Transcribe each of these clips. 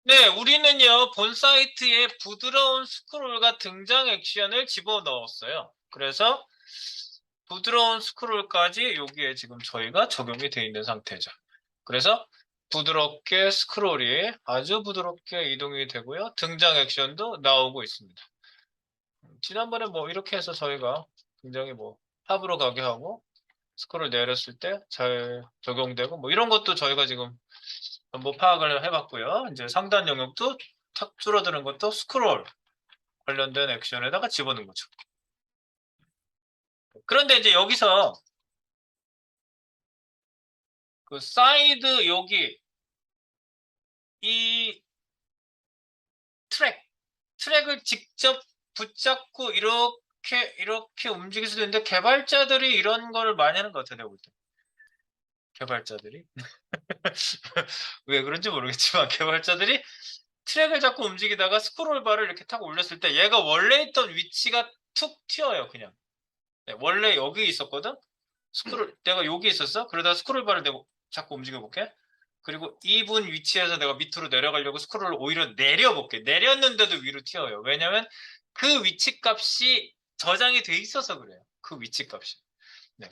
네, 우리는요, 본 사이트에 부드러운 스크롤과 등장 액션을 집어넣었어요. 그래서 부드러운 스크롤까지 여기에 지금 저희가 적용이 되어 있는 상태죠. 그래서 부드럽게 스크롤이 아주 부드럽게 이동이 되고요. 등장 액션도 나오고 있습니다. 지난번에 뭐 이렇게 해서 저희가 굉장히 뭐 탑으로 가게 하고 스크롤 내렸을 때 잘 적용되고 뭐 이런 것도 저희가 지금 뭐 파악을 해봤고요. 이제 상단 영역도 탁 줄어드는 것도 스크롤 관련된 액션에다가 집어넣은 거죠. 그런데 이제 여기서 그 사이드 여기 이 트랙을 직접 붙잡고 이렇게 움직일 수도 있는데 개발자들이 이런 거를 많이 하는 것 같아요. 내가 볼 때. 개발자들이 왜 그런지 모르겠지만 개발자들이 트랙을 잡고 움직이다가 스크롤 바를 이렇게 타고 올렸을 때 얘가 원래 있던 위치가 툭 튀어요. 그냥. 네, 원래 여기 있었거든. 내가 여기 있었어. 그러다 스크롤 바를 내가 자꾸 움직여 볼게. 그리고 2분 위치에서 내가 밑으로 내려가려고 스크롤을 오히려 내려볼게. 내렸는데도 위로 튀어요. 왜냐면 그 위치 값이 저장이 돼 있어서 그래요. 그 위치 값이. 네.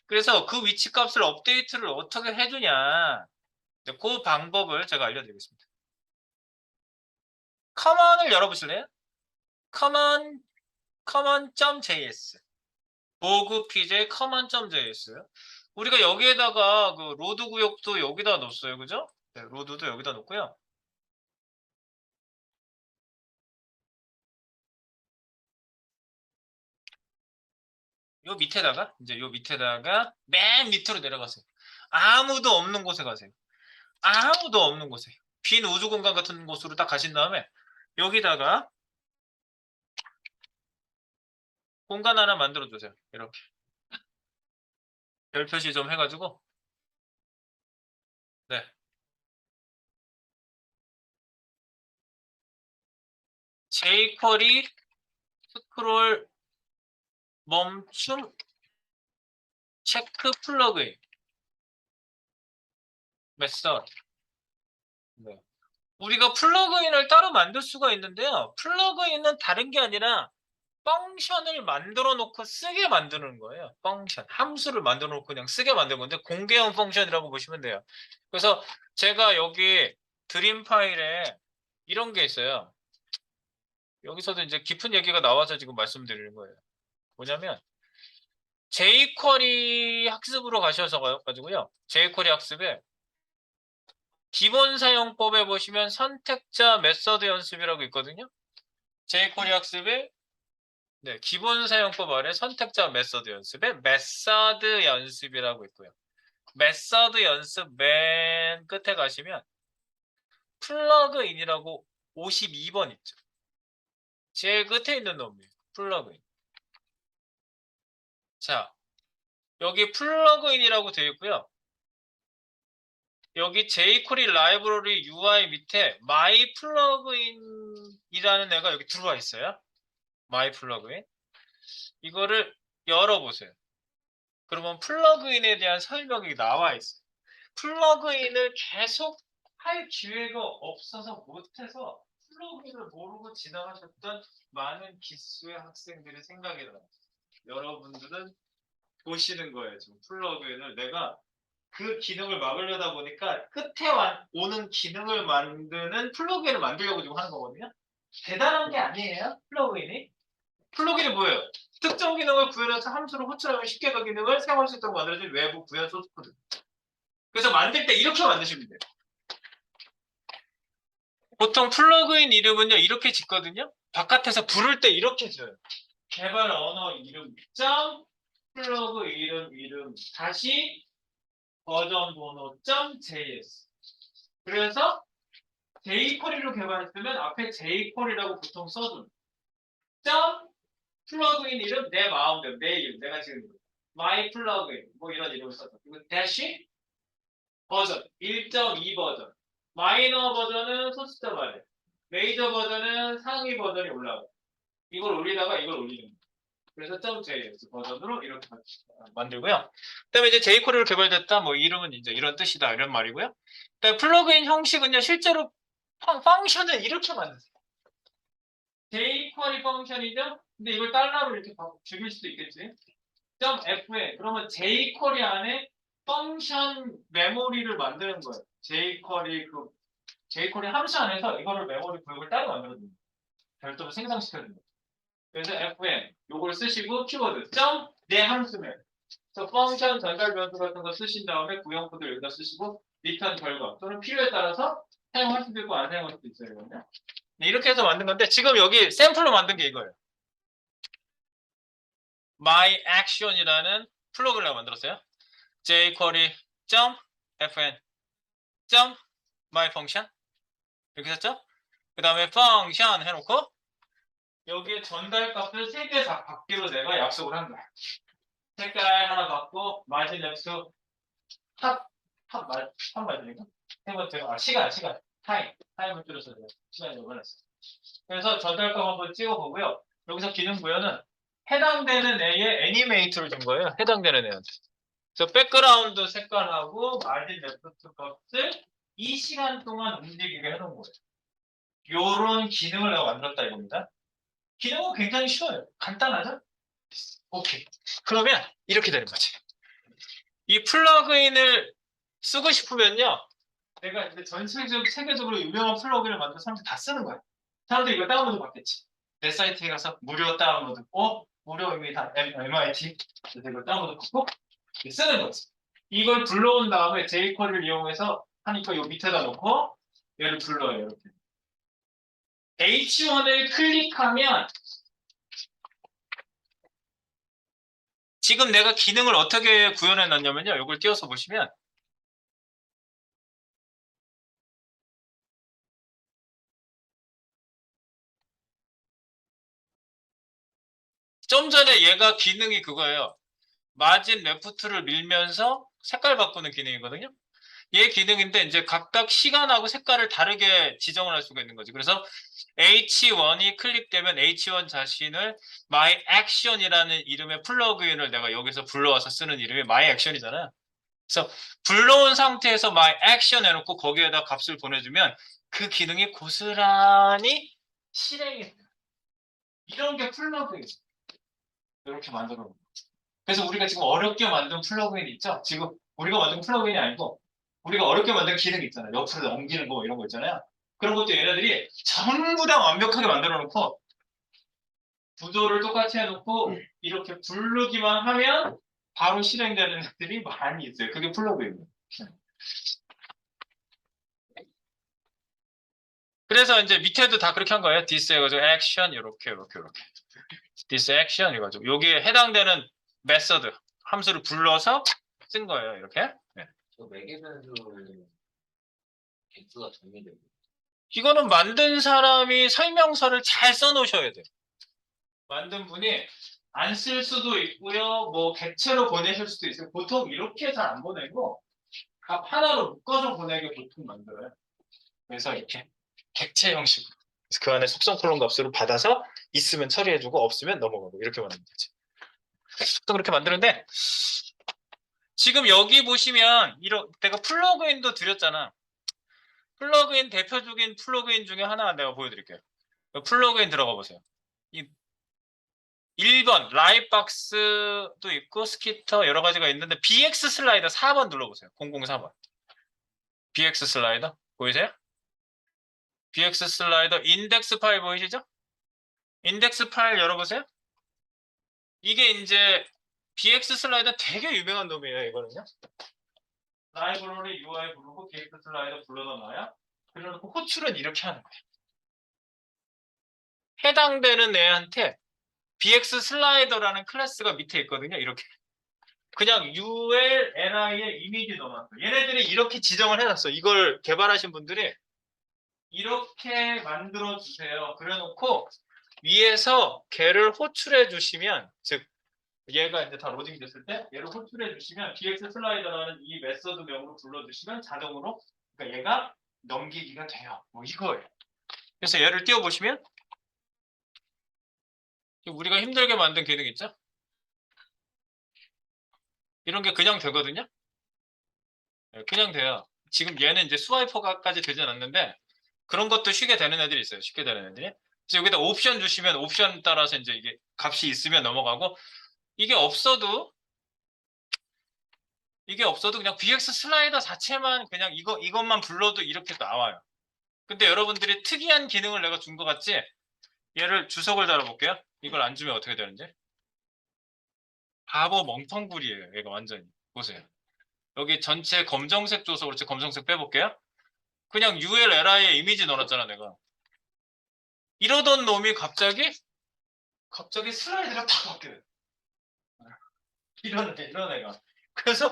그래서 그 위치 값을 업데이트를 어떻게 해주냐. 그 방법을 제가 알려드리겠습니다. 커먼을 열어보실래요? common.js 보그 pj common.js 우리가 여기에다가 그 로드 구역도 여기다 넣었어요. 그죠? 네, 로드도 여기다 넣고요. 요 밑에다가 맨 밑으로 내려가세요. 아무도 없는 곳에 가세요. 아무도 없는 곳에. 빈 우주 공간 같은 곳으로 딱 가신 다음에 여기다가 공간 하나 만들어 주세요. 이렇게. 별 표시 좀 해가지고. 네. jQuery 스크롤 멈춤 체크 플러그인 메서드. 네. 우리가 플러그인을 따로 만들 수가 있는데요. 플러그인은 다른 게 아니라 펑션을 만들어 놓고 쓰게 만드는 거예요. 펑션. 함수를 만들어 놓고 그냥 쓰게 만드는 건데 공개형 펑션이라고 보시면 돼요. 그래서 제가 여기 드림 파일에 이런 게 있어요. 여기서도 이제 깊은 얘기가 나와서 지금 말씀드리는 거예요. 뭐냐면 jQuery 학습으로 가셔서 가지고요. jQuery 학습에 기본 사용법에 보시면 선택자 메서드 연습이라고 있거든요. jQuery 학습에 네, 기본 사용법 아래 선택자 메서드 연습에 메서드 연습이라고 있고요. 메서드 연습 맨 끝에 가시면 플러그인이라고 52번 있죠. 제일 끝에 있는 놈이에요. 플러그인. 자, 여기 플러그인이라고 되어 있고요. 여기 jQuery 라이브러리 UI 밑에 my 플러그인이라는 애가 여기 들어와 있어요. my 플러그인. 이거를 열어보세요. 그러면 플러그인에 대한 설명이 나와 있어요. 플러그인을 계속 할 기회가 없어서 못해서 플러그인을 모르고 지나가셨던 많은 기수의 학생들의 생각이 나요. 여러분들은 보시는 거예요. 지금 플러그인을 내가 그 기능을 막으려다 보니까 끝에 오는 기능을 만드는 플러그인을 만들려고 지금 하는 거거든요. 대단한 게 아니에요. 플러그인이 뭐예요? 특정 기능을 구현해서 함수를 호출하면 쉽게 그 기능을 사용할 수 있도록 만들어진 외부 구현 소스 코드. 그래서 만들 때 이렇게 만드시면 돼요. 보통 플러그인 이름은요 이렇게 짓거든요. 바깥에서 부를 때 이렇게 줘요. 개발 언어 이름 점 플러그 이름 다시 버전 번호 점 js. 그래서 jQuery로 개발했으면 앞에 jQuery라고 보통 써줘요. 점 플러그인 이름 내 마음대로 내 이름 내가 지금 my 플러그인 뭐 이런 이름을 써줘. 그리고 대시 버전 1.2 버전 마이너 버전은 소스점 아래 메이저 버전은 상위 버전이 올라가고 이걸 올리다가 이걸 올리는 거예요. 그래서 .js 버전으로 이렇게 만들고요. 그다음에 이제 jQuery로 개발됐다 뭐 이름은 이제 이런 뜻이다 이런 말이고요. 그다음에 플러그인 형식은요 실제로 펑션은 이렇게 만드세요. jQuery 펑션이죠? 근데 이걸 달러로 이렇게 줄일 수도 있겠지. .f에 그러면 jQuery 안에 펑션 메모리를 만드는 거예요. jQuery 함수 안에서 이거를 메모리 구역을 따로 만들어줍니다 별도로 생성시켜줍니다. 그래서 fn 요걸 쓰시고 키워드 내 함수면 그래서 펑션 전달 변수 같은 거 쓰신 다음에 구형 코드 여기다 쓰시고 리턴 결과 또는 필요에 따라서 사용할 수도 있고 안 사용할 수도 있어요. 이거는. 이렇게 해서 만든 건데 지금 여기 샘플로 만든 게 이거예요. myAction이라는 플러그를 만들었어요. jQuery.fn myfunction 이렇게 썼죠? 그 다음에 function 해놓고 여기에 전달 값을 3개 다 받기로 내가 약속을 한 거야. 색깔 하나 받고 마진 랩수 탑 맞으니까 세 번째가 시간 타임을 줄여서 시간이 요번했어. 그래서 전달 값 한번 찍어보고요. 여기서 기능 부여는 해당되는 애의 애니메이트를 준 거예요. 해당되는 애한테. 그래서 백그라운드 색깔하고 마진 레프트 값을 이 시간 동안 움직이게 해놓은 거예요. 요런 기능을 내가 만들었다 이겁니다. 기능은 굉장히 쉬워요. 간단하죠? 오케이. 그러면 이렇게 되는 거지. 이 플러그인을 쓰고 싶으면요. 내가 이제 세계적으로 유명한 플러그인을 만든 사람들 다 쓰는 거야. 사람들이 이거 다운로드 받겠지. 내 사이트에 가서 무료 다운로드. 무료 이미 다 MIT. 그래서 이걸 다운로드 받고 쓰는 거지. 이걸 불러온 다음에 jQuery를 이용해서 하니까 요 밑에다 놓고 얘를 불러요. 이렇게. H1을 클릭하면 지금 내가 기능을 어떻게 구현해 놨냐면요. 이걸 띄워서 보시면 좀 전에 얘가 기능이 그거예요. 마진 레프트를 밀면서 색깔 바꾸는 기능이거든요. 얘 기능인데 이제 각각 시간하고 색깔을 다르게 지정을 할 수가 있는 거지. 그래서 H1이 클릭되면 H1 자신을 myAction이라는 이름의 플러그인을 내가 여기서 불러와서 쓰는 이름이 myAction이잖아요. 그래서 불러온 상태에서 myAction 해놓고 거기에다 값을 보내주면 그 기능이 고스란히 실행이 돼요. 이런 게 플러그인. 이렇게 만들어 놓은 거예요. 그래서 우리가 지금 어렵게 만든 플러그인 있죠? 지금 우리가 만든 플러그인이 아니고 우리가 어렵게 만든 기능 있잖아요. 옆으로 넘기는 거 이런 거 있잖아요. 그런 것도 얘네들이 전부 다 완벽하게 만들어 놓고 구조를 똑같이 해놓고 이렇게 부르기만 하면 바로 실행되는 애들이 많이 있어요. 그게 플러그인이에요. 그래서 이제 밑에도 다 그렇게 한 거예요. this 해가지고 action 이렇게 this action 이가지고 여기에 해당되는 메서드 함수를 불러서 쓴 거예요. 이렇게. 네. 저 매개 변수 개수가 정해되고 이거는 만든 사람이 설명서를 잘 써놓으셔야 돼요. 만든 분이 안 쓸 수도 있고요. 뭐 객체로 보내실 수도 있어요. 보통 이렇게 잘 안 보내고 값 하나로 묶어서 보내게 보통 만들어요. 그래서 이렇게 객체 형식으로. 그래서 그 안에 속성 콜론 값으로 받아서 있으면 처리해주고 없으면 넘어가고 이렇게 만드는 거지. 보통 그렇게 만드는데 지금 여기 보시면 내가 플러그인도 드렸잖아. 플러그인 대표적인 플러그인 중에 하나 내가 보여드릴게요. 플러그인 들어가 보세요. 1번 라이박스도 있고 스키터 여러 가지가 있는데 BX 슬라이더 4번 눌러보세요. 004번. BX 슬라이더 보이세요? BX 슬라이더 인덱스 파일 보이시죠? 인덱스 파일 열어보세요. 이게 이제 BX 슬라이더 되게 유명한 놈이에요. 이거는요. 라이브러리 UI 부르고 BX 슬라이더 불러다 놔요. 그래놓고 호출은 이렇게 하는 거예요. 해당되는 애한테 BX 슬라이더라는 클래스가 밑에 있거든요. 이렇게. 그냥 ULNI의 이미지 넣어놨어요. 얘네들이 이렇게 지정을 해놨어. 이걸 개발하신 분들이 이렇게 만들어 주세요. 그래놓고 위에서 걔를 호출해 주시면, 즉 얘가 이제 다 로딩 됐을 때 얘를 호출해 주시면 BX 슬라이더라는 이 메서드명으로 불러주시면 자동으로 그러니까 얘가 넘기기가 돼요. 뭐 이거예요. 그래서 얘를 띄워보시면 우리가 힘들게 만든 기능 있죠? 이런 게 그냥 되거든요. 그냥 돼요. 지금 얘는 이제 스와이퍼가까지 되진 않는데 그런 것도 쉽게 되는 애들이 있어요. 쉽게 되는 애들이. 그래서 여기다 옵션 주시면 옵션 따라서 이제 이게 값이 있으면 넘어가고 이게 없어도 그냥 BX 슬라이더 자체만 그냥 이것만 불러도 이렇게 나와요. 근데 여러분들이 특이한 기능을 내가 준 것 같지? 얘를 주석을 달아볼게요. 이걸 안 주면 어떻게 되는지. 바보 멍텅구리예요. 얘가 완전히. 보세요. 여기 전체 검정색 줘서 그렇지 검정색 빼볼게요. 그냥 ULLI에 이미지 넣어놨잖아 내가. 이러던 놈이 갑자기 슬라이드가 탁 바뀌어요. 이런 애가. 그래서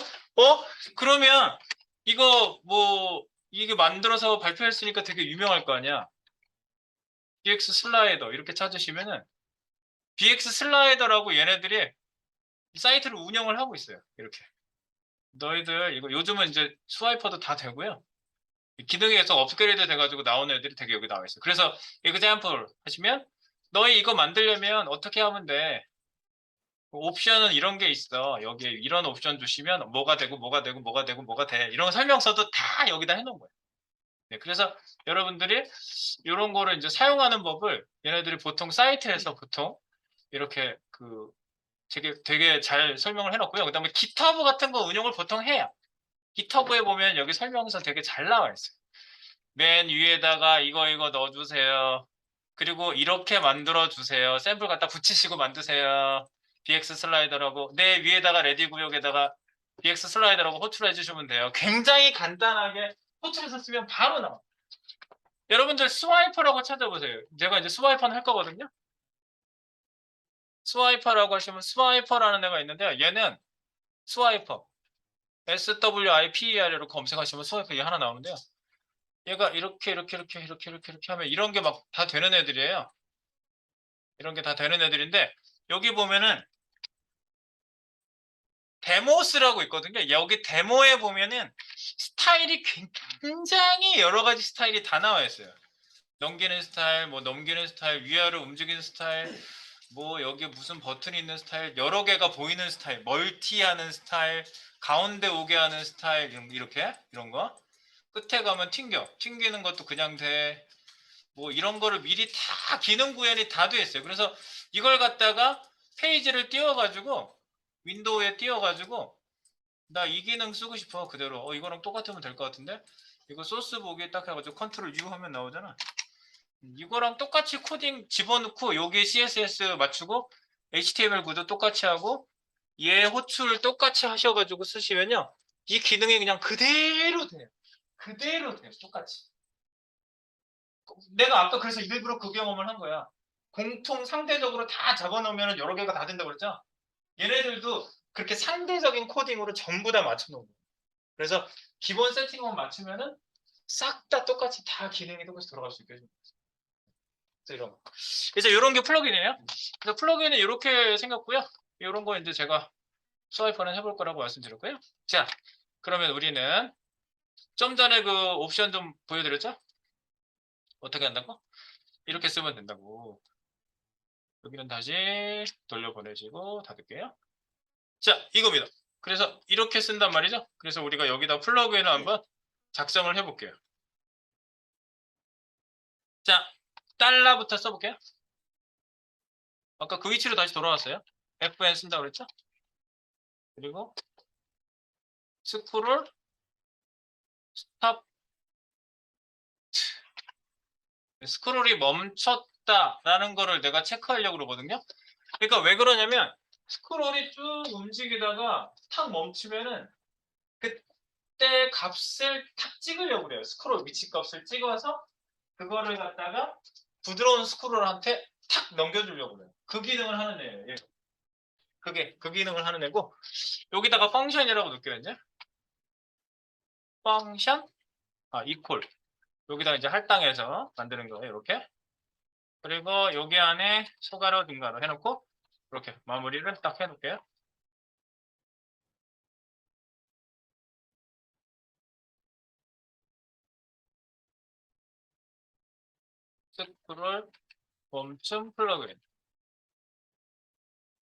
그러면 이거 뭐 이게 만들어서 발표했으니까 되게 유명할 거 아니야. BX 슬라이더 이렇게 찾으시면은 BX 슬라이더라고 얘네들이 사이트를 운영을 하고 있어요. 이렇게. 너희들 이거 요즘은 이제 스와이퍼도 다 되고요. 기능이 계속 업그레이드 돼가지고 나오는 애들이 되게 여기 나와 있어요. 그래서 example 하시면 너희 이거 만들려면 어떻게 하면 돼? 옵션은 이런 게 있어. 여기에 이런 옵션 주시면 뭐가 되고 뭐가 되고 뭐가 되고 뭐가 돼. 이런 설명서도 다 여기다 해놓은 거예요. 네, 그래서 여러분들이 이런 거를 이제 사용하는 법을 얘네들이 보통 사이트에서 보통 이렇게 되게 잘 설명을 해놓고요. 그다음에 GitHub 같은 거 운영을 보통 해요. GitHub에 보면 여기 설명서 되게 잘 나와 있어요. 맨 위에다가 이거 넣어주세요. 그리고 이렇게 만들어 주세요. 샘플 갖다 붙이시고 만드세요. BX 슬라이더라고 내 위에다가 레디 구역에다가 BX 슬라이더라고 호출해 주시면 돼요. 굉장히 간단하게 호출해서 쓰면 바로 나와. 여러분들 스와이퍼라고 찾아보세요. 제가 이제 스와이퍼는 할 거거든요. 스와이퍼라고 하시면 스와이퍼라는 애가 있는데 얘는 스와이퍼 SWIPER로 검색하시면 스와이퍼 얘 하나 나오는데요. 얘가 이렇게 하면 이런 게 막 다 되는 애들이에요. 이런 게 다 되는 애들인데 여기 보면은 데모스라고 있거든요. 여기 데모에 보면은 스타일이 굉장히 여러 가지 스타일이 다 나와 있어요. 넘기는 스타일, 뭐 넘기는 스타일, 위아래로 움직이는 스타일, 뭐 여기 무슨 버튼이 있는 스타일, 여러 개가 보이는 스타일, 멀티하는 스타일, 가운데 오게 하는 스타일 이렇게 이런 거. 끝에 가면 튕기는 것도 그냥 돼. 뭐 이런 거를 미리 다 기능 구현이 다 돼 있어요. 그래서 이걸 갖다가 페이지를 띄워가지고 윈도우에 띄워가지고 나 이 기능 쓰고 싶어 그대로 이거랑 똑같으면 될 것 같은데 이거 소스 보기 딱 해가지고 컨트롤 U 하면 나오잖아. 이거랑 똑같이 코딩 집어넣고 여기 CSS 맞추고 HTML 구도 똑같이 하고 얘 호출 똑같이 하셔가지고 쓰시면요 이 기능이 그냥 그대로 돼요. 그대로 돼요. 똑같이. 내가 아까 그래서 일부러 그 경험을 한 거야. 공통 상대적으로 다 적어놓으면 여러 개가 다 된다고 그랬죠? 얘네들도 그렇게 상대적인 코딩으로 전부 다 맞춰놓은 거예요. 그래서 기본 세팅만 맞추면은 싹 다 똑같이 다 기능이 똑같이 돌아갈 수 있게 해줍니다. 그래서 이런 거. 그래서 이런 게 플러그인이에요. 그래서 플러그인은 이렇게 생겼고요. 이런 거 이제 제가 스와이퍼는 해볼 거라고 말씀드렸고요. 자, 그러면 우리는 좀 전에 그 옵션 좀 보여드렸죠? 어떻게 한다고? 이렇게 쓰면 된다고. 여기는 다시 돌려보내시고 닫을게요. 자, 이겁니다. 그래서 이렇게 쓴단 말이죠. 그래서 우리가 여기다 플러그인을 한번 작성을 해볼게요. 자, 달러부터 써볼게요. 아까 그 위치로 다시 돌아왔어요. FN 쓴다고 그랬죠? 그리고 스크롤 스탑 스크롤이 멈췄다라는 거를 내가 체크하려고 그러거든요. 그러니까 왜 그러냐면 스크롤이 쭉 움직이다가 탁 멈추면은 그때 값을 탁 찍으려고 그래요. 스크롤 위치 값을 찍어서 그거를 갖다가 부드러운 스크롤한테 탁 넘겨주려고 그래요. 그 기능을 하는 애예요. 얘. 그게 그 기능을 하는 애고 여기다가 펑션이라고 넣을게요. 이제 펑션 이퀄 여기다 이제 할당해서 만드는 거예요. 이렇게 그리고 여기 안에 소가로 등가로 해놓고 이렇게 마무리를 딱 해놓을게요. 스크롤 멈춤 플러그인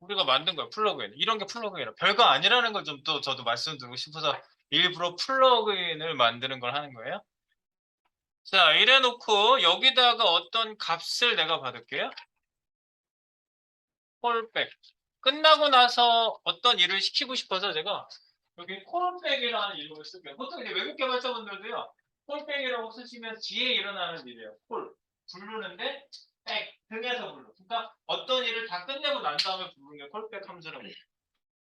우리가 만든 거예요. 플러그인 이런 게 플러그인이라 별거 아니라는 걸 좀 또 저도 말씀드리고 싶어서 일부러 플러그인을 만드는 걸 하는 거예요. 자, 이래 놓고 여기다가 어떤 값을 내가 받을게요. 콜백. 끝나고 나서 어떤 일을 시키고 싶어서 제가 여기 콜백이라는 이름을 쓸게요. 보통 이제 외국 개발자분들도요. 콜백이라고 쓰시면 뒤에 일어나는 일이에요. 콜. 부르는데 백. 등에서 불러. 그러니까 어떤 일을 다 끝내고 난 다음에 부르는 게 콜백 함수라고 해요.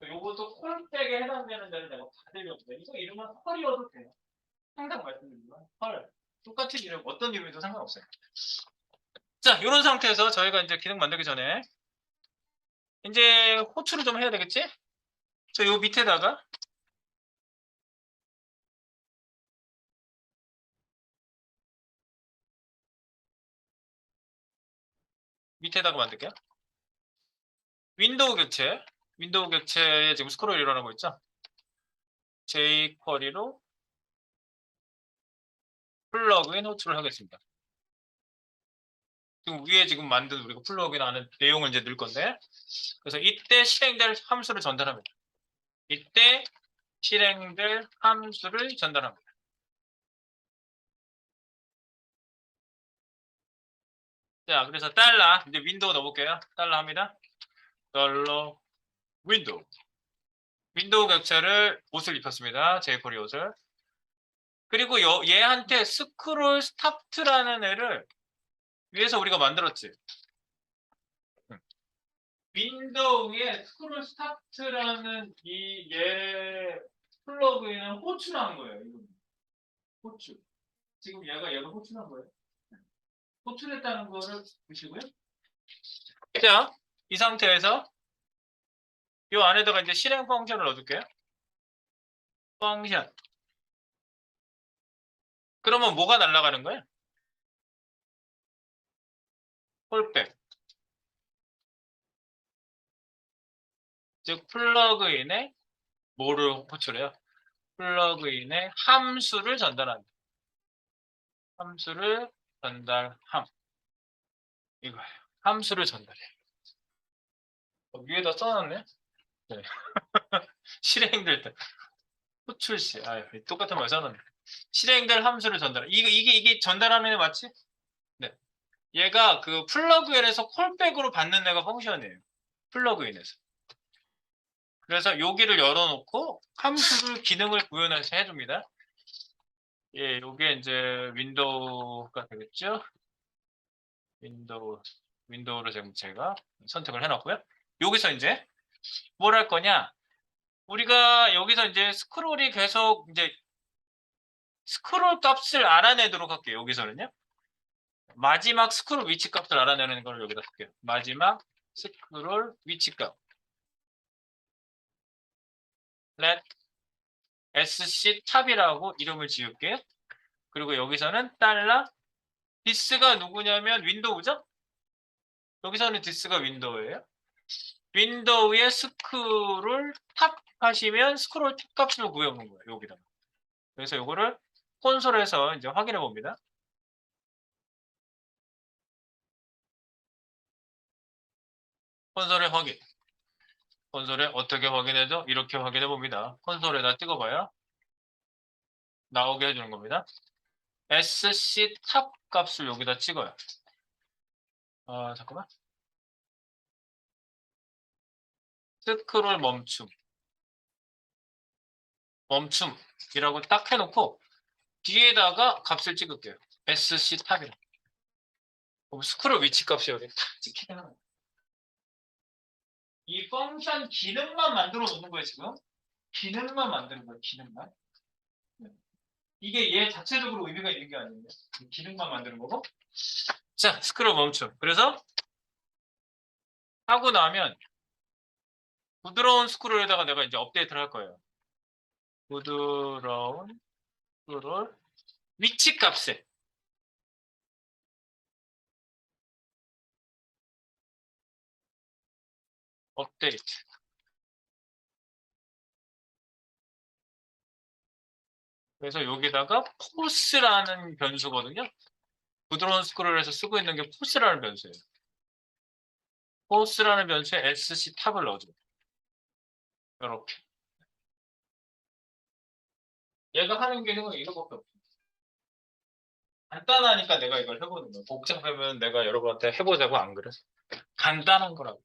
요것도 콜백에 해당되는 데를 내가 받으려고 해요. 이거 이름은 헐이어도 돼요. 항상 말씀드리지만 헐. 똑같은 이름, 어떤 이름이도 상관없어요. 자, 이런 상태에서 저희가 이제 기능 만들기 전에 이제 호출을 좀 해야 되겠지? 저 요 밑에다가 만들게요. 윈도우 객체. 윈도우 객체에 지금 스크롤 일어나고 있죠? jQuery로 플러그인 호출을 하겠습니다. 지금 위에 지금 만든 우리가 플러그인 하는 내용을 이제 넣을 건데, 그래서 이때 실행될 함수를 전달합니다. 이때 실행될 함수를 전달합니다. 자, 그래서 달러, 이제 윈도우 넣어볼게요. 달러 합니다. 달러 윈도우. 윈도우 객체를 옷을 입혔습니다. jQuery 옷을. 그리고 얘한테 스크롤 스타트라는 애를 위에서 우리가 만들었지. 윈도우에 스크롤 스타트라는 얘 플러그인은 호출한 거예요. 이거. 호출. 지금 얘가 호출한 거예요. 호출했다는 거를 보시고요. 자, 이 상태에서 이 안에다가 이제 실행 펑션을 넣어줄게요. 펑션. 그러면 뭐가 날아가는 거예요? 콜백. 즉 플러그인에 뭐를 호출해요? 플러그인의 함수를 전달합니다. 함수를 전달함. 이거예요. 함수를 전달해. 위에다 써놨네. 네. 실행될 때 호출시. 똑같은 말 써놨네. 실행될 함수를 전달해. 이게 전달하는 애 맞지? 네. 얘가 그 플러그인에서 콜백으로 받는 애가 펑션이에요. 플러그인에서. 그래서 여기를 열어놓고 함수를 기능을 구현해서 해줍니다. 예, 요게 이제 윈도우가 되겠죠? 윈도우를 지금 제가 선택을 해놨고요. 여기서 이제 뭘 할 거냐? 우리가 여기서 이제 스크롤이 계속 이제 스크롤 값을 알아내도록 할게요. 여기서는요. 마지막 스크롤 위치 값을 알아내는 걸 여기다 쓸게요. 마지막 스크롤 위치 값. let sc 탑이라고 이름을 지을게요. 그리고 여기서는 달러 디스가 누구냐면 윈도우죠? 여기서는 디스가 윈도우예요. 윈도우에 스크롤 탑 하시면 스크롤 탑 값을 구해오는 거예요. 여기다. 그래서 이거를 콘솔에서 이제 확인해 봅니다. 콘솔에 확인. 콘솔에 어떻게 확인해죠? 이렇게 확인해 봅니다. 콘솔에다 찍어봐요. 나오게 해주는 겁니다. sc 탑 값을 여기다 찍어요. 잠깐만. 스크롤 멈춤이라고 딱 해놓고 뒤에다가 값을 찍을게요. sc 탑이라. 그럼 스크롤 위치 값이 여기 딱 찍히는 거예요. 이 펑션 기능만 만들어 놓는 거예요, 지금. 기능만 만드는 거예요, 기능만. 네. 이게 얘 자체적으로 의미가 있는 게 아닌데 기능만 만드는 거고. 자, 스크롤 멈춤. 그래서 하고 나면 부드러운 스크롤에다가 내가 이제 업데이트를 할 거예요. 부드러운 스크롤 위치 값에 업데이트. 그래서 여기다가 포스라는 변수거든요. 부드러운 스크롤에서 쓰고 있는 게 포스라는 변수예요. 포스라는 변수에 sc 탑을 넣어줘요. 이렇게. 얘가 하는 기능은 이거밖에 없어요. 간단하니까 내가 이걸 해보는 거야. 복잡하면 내가 여러분한테 해보자고 안 그래. 간단한 거라고.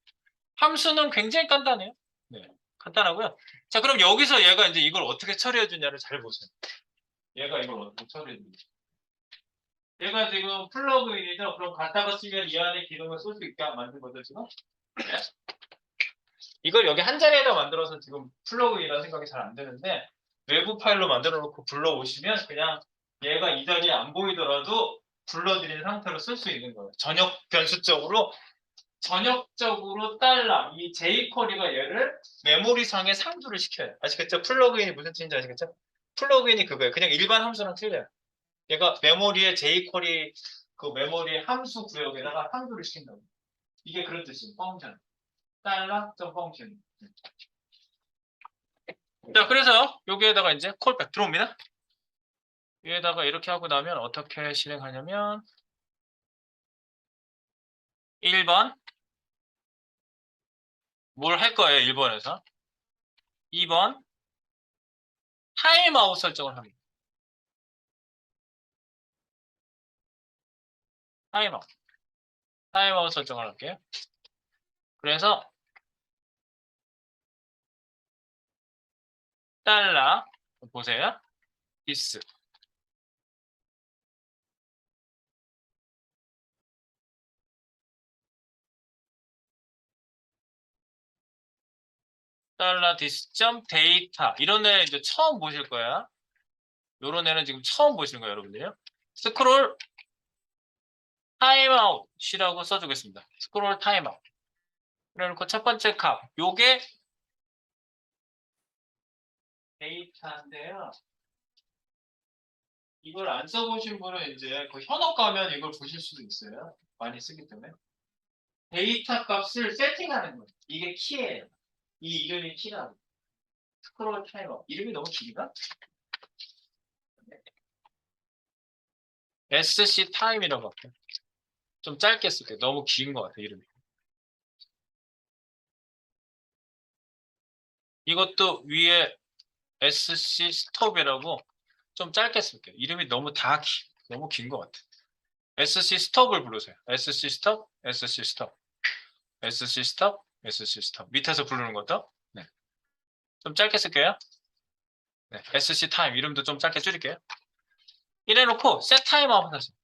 함수는 굉장히 간단해요. 네, 간단하고요. 자, 그럼 여기서 얘가 이제 이걸 어떻게 처리해 주냐를 잘 보세요. 얘가 이걸 어떻게 처리해 주냐. 얘가 지금 플러그인이죠. 그럼 갖다가 쓰면 이 안에 기능을 쓸 수 있게 만든 거죠, 지금. 이걸 여기 한 자리에다 만들어서 지금 플러그인이라는 생각이 잘 안 드는데 외부 파일로 만들어 놓고 불러오시면 그냥 얘가 이 자리에 안 보이더라도 불러들인 상태로 쓸 수 있는 거예요. 전역적으로 달라. 이 jQuery가 얘를 메모리상에 상주를 시켜요. 아시겠죠? 플러그인이 무슨 뜻인지 아시겠죠? 플러그인이 그거예요. 그냥 일반 함수랑 틀려요. 얘가 메모리에 jQuery 그 메모리 함수 구역에다가 상주를 시킨다고. 이게 그런 뜻이에요. 펑션. 달러 점 펑션. 자, 그래서 여기에다가 이제 콜백 들어옵니다. 위에다가 이렇게 하고 나면 어떻게 실행하냐면 1번 뭘 할 거예요, 1번에서. 2번 타임아웃 설정을 합니다. 타임아웃 설정을 할게요. 그래서 달러 보세요. this 달러 this 점 데이터 이런 애 이제 처음 보실 거야. 요런 애는 지금 처음 보시는 거예요, 여러분들요. 스크롤 타임아웃이라고 써주겠습니다. 스크롤 타임아웃. 그래놓고 첫 번째 값 요게 데이터인데요. 이걸 안 써보신 분은 이제 그 현업 가면 이걸 보실 수도 있어요. 많이 쓰기 때문에. 데이터 값을 세팅하는 거예요. 이게 키예요. 이 이름이 키라고. 스크롤 타이머. 이름이 너무 길다? SC 타임이라고 할게요. 좀 짧게 쓸게요. 너무 긴 것 같아요, 이름이. 이것도 위에 SC 스톱이라고 좀 짧게 쓸게요. 이름이 너무 너무 긴 것 같아요. SC 스톱을 부르세요. SC 스톱, SC 스톱, SC 스톱, SC 스톱. 밑에서 부르는 것도. 네. 좀 짧게 쓸게요. 네. SC 타임 이름도 좀 짧게 줄일게요. 이래놓고 셋 타임 아웃 하세요.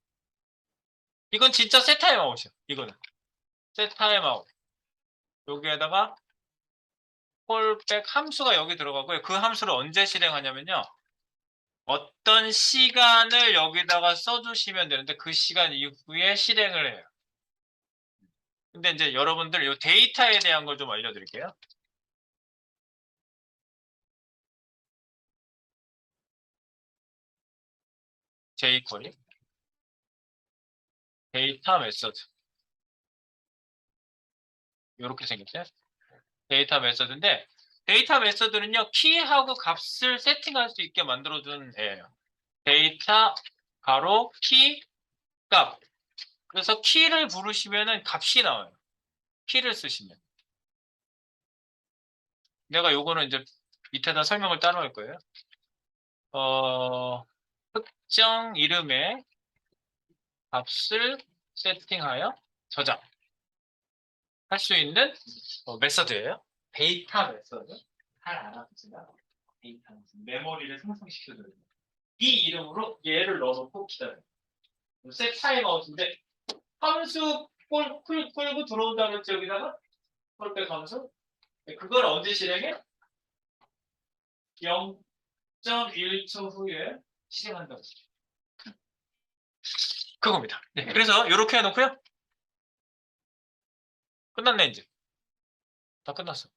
이건 진짜 셋 타임 아웃이야. 이거는 셋 타임 아웃. 여기에다가 콜백 함수가 여기 들어가고요. 그 함수를 언제 실행하냐면요. 어떤 시간을 여기다가 써주시면 되는데 그 시간 이후에 실행을 해요. 근데 이제 여러분들 이 데이터에 대한 걸 좀 알려드릴게요. jQuery 데이터 메서드 이렇게 생겼어요. 데이터 메서드인데 데이터 메서드는요. 키하고 값을 세팅할 수 있게 만들어준 애예요. 데이터 가로 키 값. 그래서 키를 부르시면은 값이 나와요. 키를 쓰시면. 내가 요거는 이제 밑에다 설명을 따로 할 거예요. 특정 이름의 값을 세팅하여 저장할 수 있는 메서드예요. 데이터 메서드. 잘 알아두세요. 데이터 메서드. 메모리를 생성시켜줘요. 이 이름으로 얘를 넣어놓고 기다려요. 셋 타임아웃인데 함수 끌고 들어온다는 지역에다가 콜백 함수 그걸 언제 실행해? 0.1초 후에 실행한다고. 그겁니다. 네, 그래서 이렇게 해놓고요. 끝났네 이제. 다 끝났어.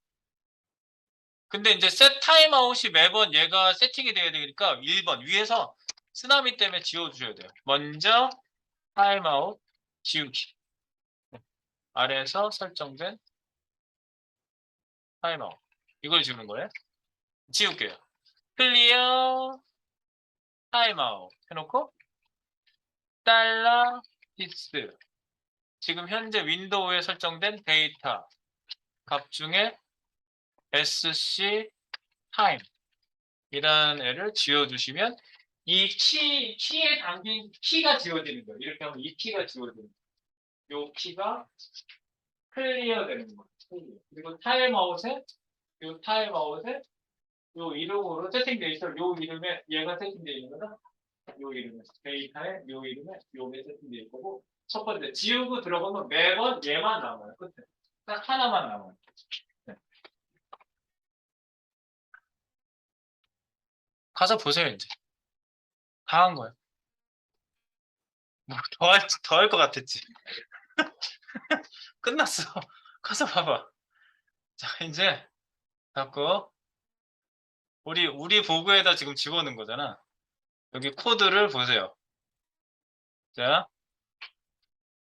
근데 이제 셋 타임아웃이 매번 얘가 세팅이 돼야 되니까 1번 위에서 쓰나미 때문에 지워주셔야 돼요. 먼저 타임아웃 지우기. 아래에서 설정된 타임아웃. 이걸 지우는 거예요. 지울게요. 클리어 타임아웃 해놓고 달러 디스 지금 현재 윈도우에 설정된 데이터 값 중에 SC 타임 이라는 애를 지워주시면 이 키에 담긴 키가 지워지는 거예요. 이렇게 하면 이 키가 지워지는 거예요. 요 키가 클리어 되는 거예요. 클리어. 그리고 타임아웃에 요 타임아웃에 요 이름으로 세팅되어 있어요. 요 이름에 얘가 세팅되어 있는 거는 요 이름에 데이터에 요 이름에 요게 세팅되어 있고 첫 번째 지우고 들어가면 매번 얘만 남아요. 끝에 딱 하나만 남아요. 네. 가서 보세요 이제 다 한 거예요. 뭐 더할 것 같았지. 끝났어. 가서 봐봐. 자 이제 갖고 우리 보고에다 지금 집어넣은 거잖아. 여기 코드를 보세요. 자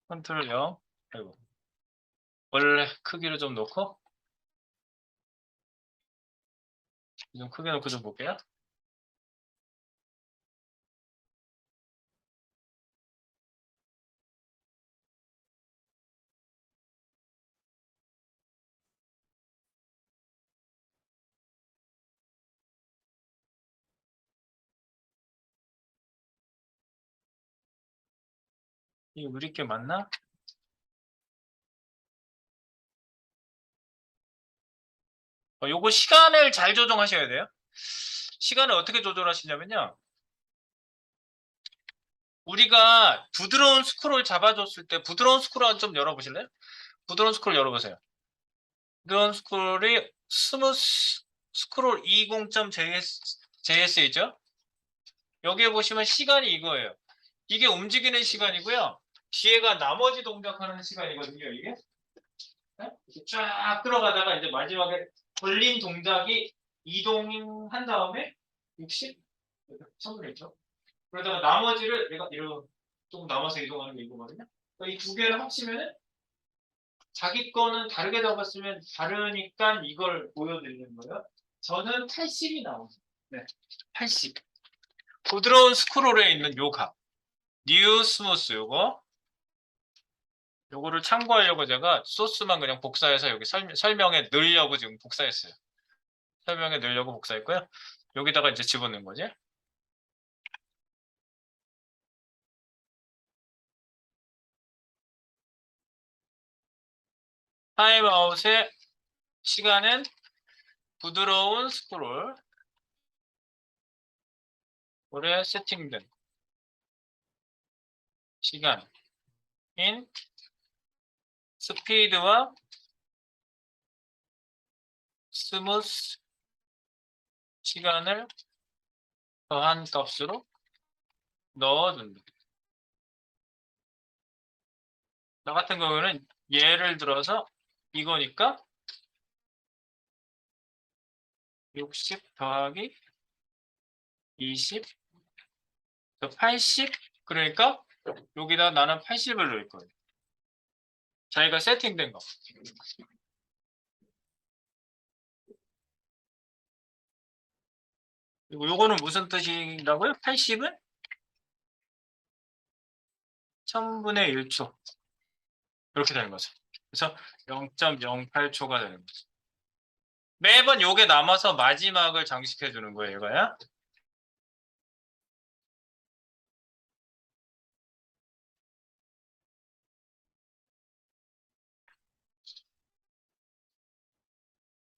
컨트롤 0. 아이고. 원래 크기를 좀 놓고 좀 크게 놓고 좀 볼게요. 이 우리 게 맞나? 요거 시간을 잘 조정하셔야 돼요. 시간을 어떻게 조절하시냐면요. 우리가 부드러운 스크롤 잡아줬을 때 부드러운 스크롤 좀 열어보실래요? 부드러운 스크롤 열어보세요. 부드러운 스크롤이 스무스 스크롤 20.js이죠. 여기에 보시면 시간이 이거예요. 이게 움직이는 시간이고요. 뒤에가 나머지 동작하는 시간이거든요. 이게 네? 이렇게 쫙 들어가다가 이제 마지막에 걸린 동작이 이동한 다음에 60 선분했죠. 그러다가 나머지를 내가 이런 조금 남아서 이동하는 게 이거거든요. 이 두 개를 합치면 자기 거는 다르게 잡았으면 다르니까 이걸 보여드리는 거예요. 저는 80이 나오죠. 네, 80. 부드러운 스크롤에 있는 요 값. 뉴 스무스 요거를 참고하려고 제가 소스만 그냥 복사해서 여기 설명에 넣으려고 지금 복사했어요. 설명에 넣으려고 복사했고요. 여기다가 이제 집어넣는 거지. 타임아웃의 시간은 부드러운 스크롤 올해 세팅된 시간인 스피드와 스무스 시간을 더한 값으로 넣어준다. 나 같은 경우는 예를 들어서 이거니까 60 더하기 20 80 그러니까 여기다 나는 80을 넣을 거예요. 자기가 세팅된 거. 그리고 요거는 무슨 뜻이라고요? 80은 1000분의 1초 이렇게 되는 거죠. 그래서 0.08초가 되는 거죠. 매번 요게 남아서 마지막을 장식해 주는 거예요, 이거야.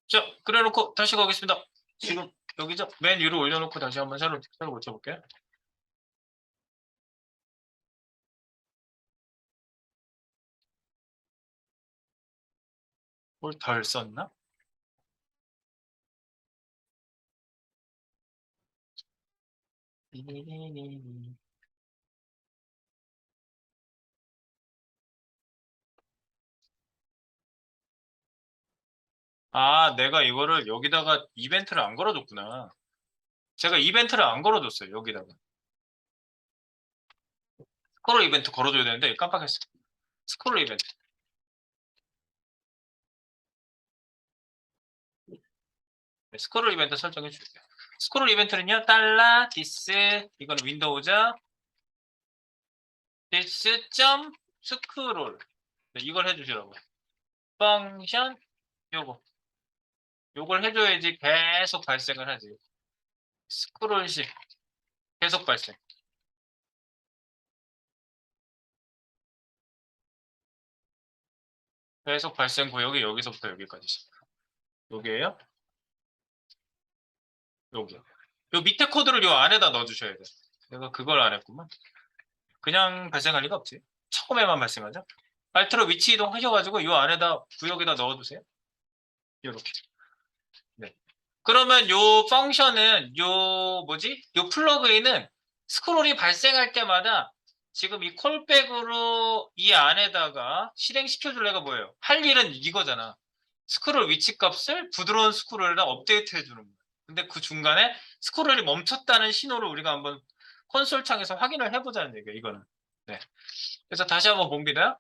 자, 그래 놓고 다시 가겠습니다. 지금 여기죠? 맨 위로 올려놓고 다시 한번 새로 고쳐볼게요. 뭘 덜 썼나? 아, 내가 이거를 여기다가 이벤트를 안 걸어줬구나. 제가 이벤트를 안 걸어줬어요, 여기다가. 스크롤 이벤트 걸어줘야 되는데 깜빡했어. 스크롤 이벤트. 네, 스크롤 이벤트 설정해 줄게요. 스크롤 이벤트는요, 달러 디스 이거는 윈도우죠. 디스 점 스크롤 네, 이걸 해주시라고. 펑션 요거 요걸 해줘야지 계속 발생을 하지. 스크롤식 계속 발생. 계속 발생 구역이 여기서부터 여기까지. 여기에요? 여기요. 요 밑에 코드를 요 안에다 넣어주셔야 돼요. 내가 그걸 안 했구만. 그냥 발생할 리가 없지. 처음에만 발생하죠. 알트로 위치 이동 하셔가지고 요 안에다 구역에다 넣어두세요. 요렇게. 네. 그러면 요 펑션은 요 뭐지? 요 플러그인은 스크롤이 발생할 때마다 지금 이 콜백으로 이 안에다가 실행시켜 줄 애가 뭐예요? 할 일은 이거잖아. 스크롤 위치 값을 부드러운 스크롤에다 업데이트 해주는 거예요. 근데 그 중간에 스크롤이 멈췄다는 신호를 우리가 한번 콘솔 창에서 확인을 해보자는 얘기예요. 이거는. 네. 그래서 다시 한번 봅니다.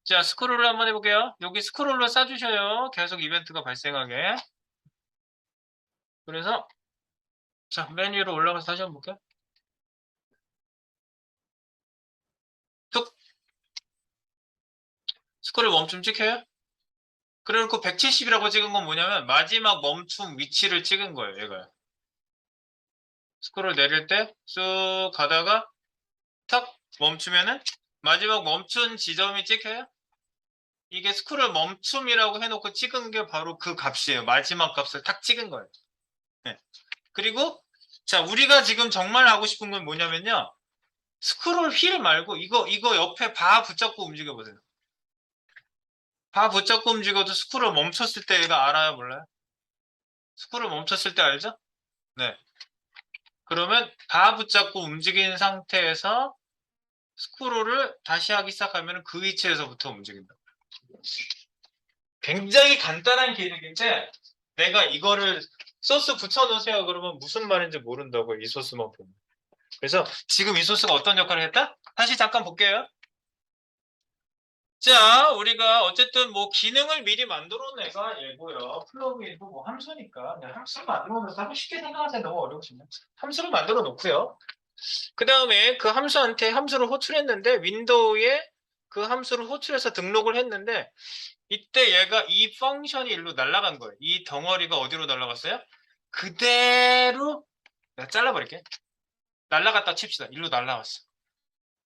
자, 스크롤을 한번 해볼게요. 여기 스크롤로 쏴주셔요. 계속 이벤트가 발생하게. 그래서 자, 맨 위로 올라가서 다시 한번 볼게요. 툭! 스크롤 멈춤 찍혀요? 그래놓고 170이라고 찍은 건 뭐냐면 마지막 멈춤 위치를 찍은 거예요. 얘가. 스크롤 내릴 때 쑥 가다가 탁 멈추면은 마지막 멈춘 지점이 찍혀요? 이게 스크롤 멈춤이라고 해놓고 찍은 게 바로 그 값이에요. 마지막 값을 탁 찍은 거예요. 네. 그리고 자, 우리가 지금 정말 하고 싶은 건 뭐냐면요. 스크롤 휠 말고 이거 옆에 바 붙잡고 움직여 보세요. 바 붙잡고 움직여도 스크롤 멈췄을 때 얘가 알아요, 몰라요? 스크롤 멈췄을 때 알죠? 네. 그러면 바 붙잡고 움직인 상태에서 스크롤을 다시 하기 시작하면 그 위치에서부터 움직인다. 굉장히 간단한 기능인데 내가 이거를 소스 붙여놓으세요 그러면 무슨 말인지 모른다고 이 소스만 보면. 그래서 지금 이 소스가 어떤 역할을 했다? 다시 잠깐 볼게요. 자, 우리가 어쨌든 뭐 기능을 미리 만들어 내가 얘고요. 플러그인도 뭐 함수니까 그냥 함수를 만들어 놓고 쉽게 생각하세요. 너무 어려우시면 함수를 만들어 놓고요. 그 다음에 그 함수한테 함수를 호출했는데 윈도우에 그 함수를 호출해서 등록을 했는데 이때 얘가 이 펑션이 일로 날아간 거예요. 이 덩어리가 어디로 날아갔어요? 그대로 내가 잘라버릴게. 날아갔다 칩시다. 일로 날아갔어.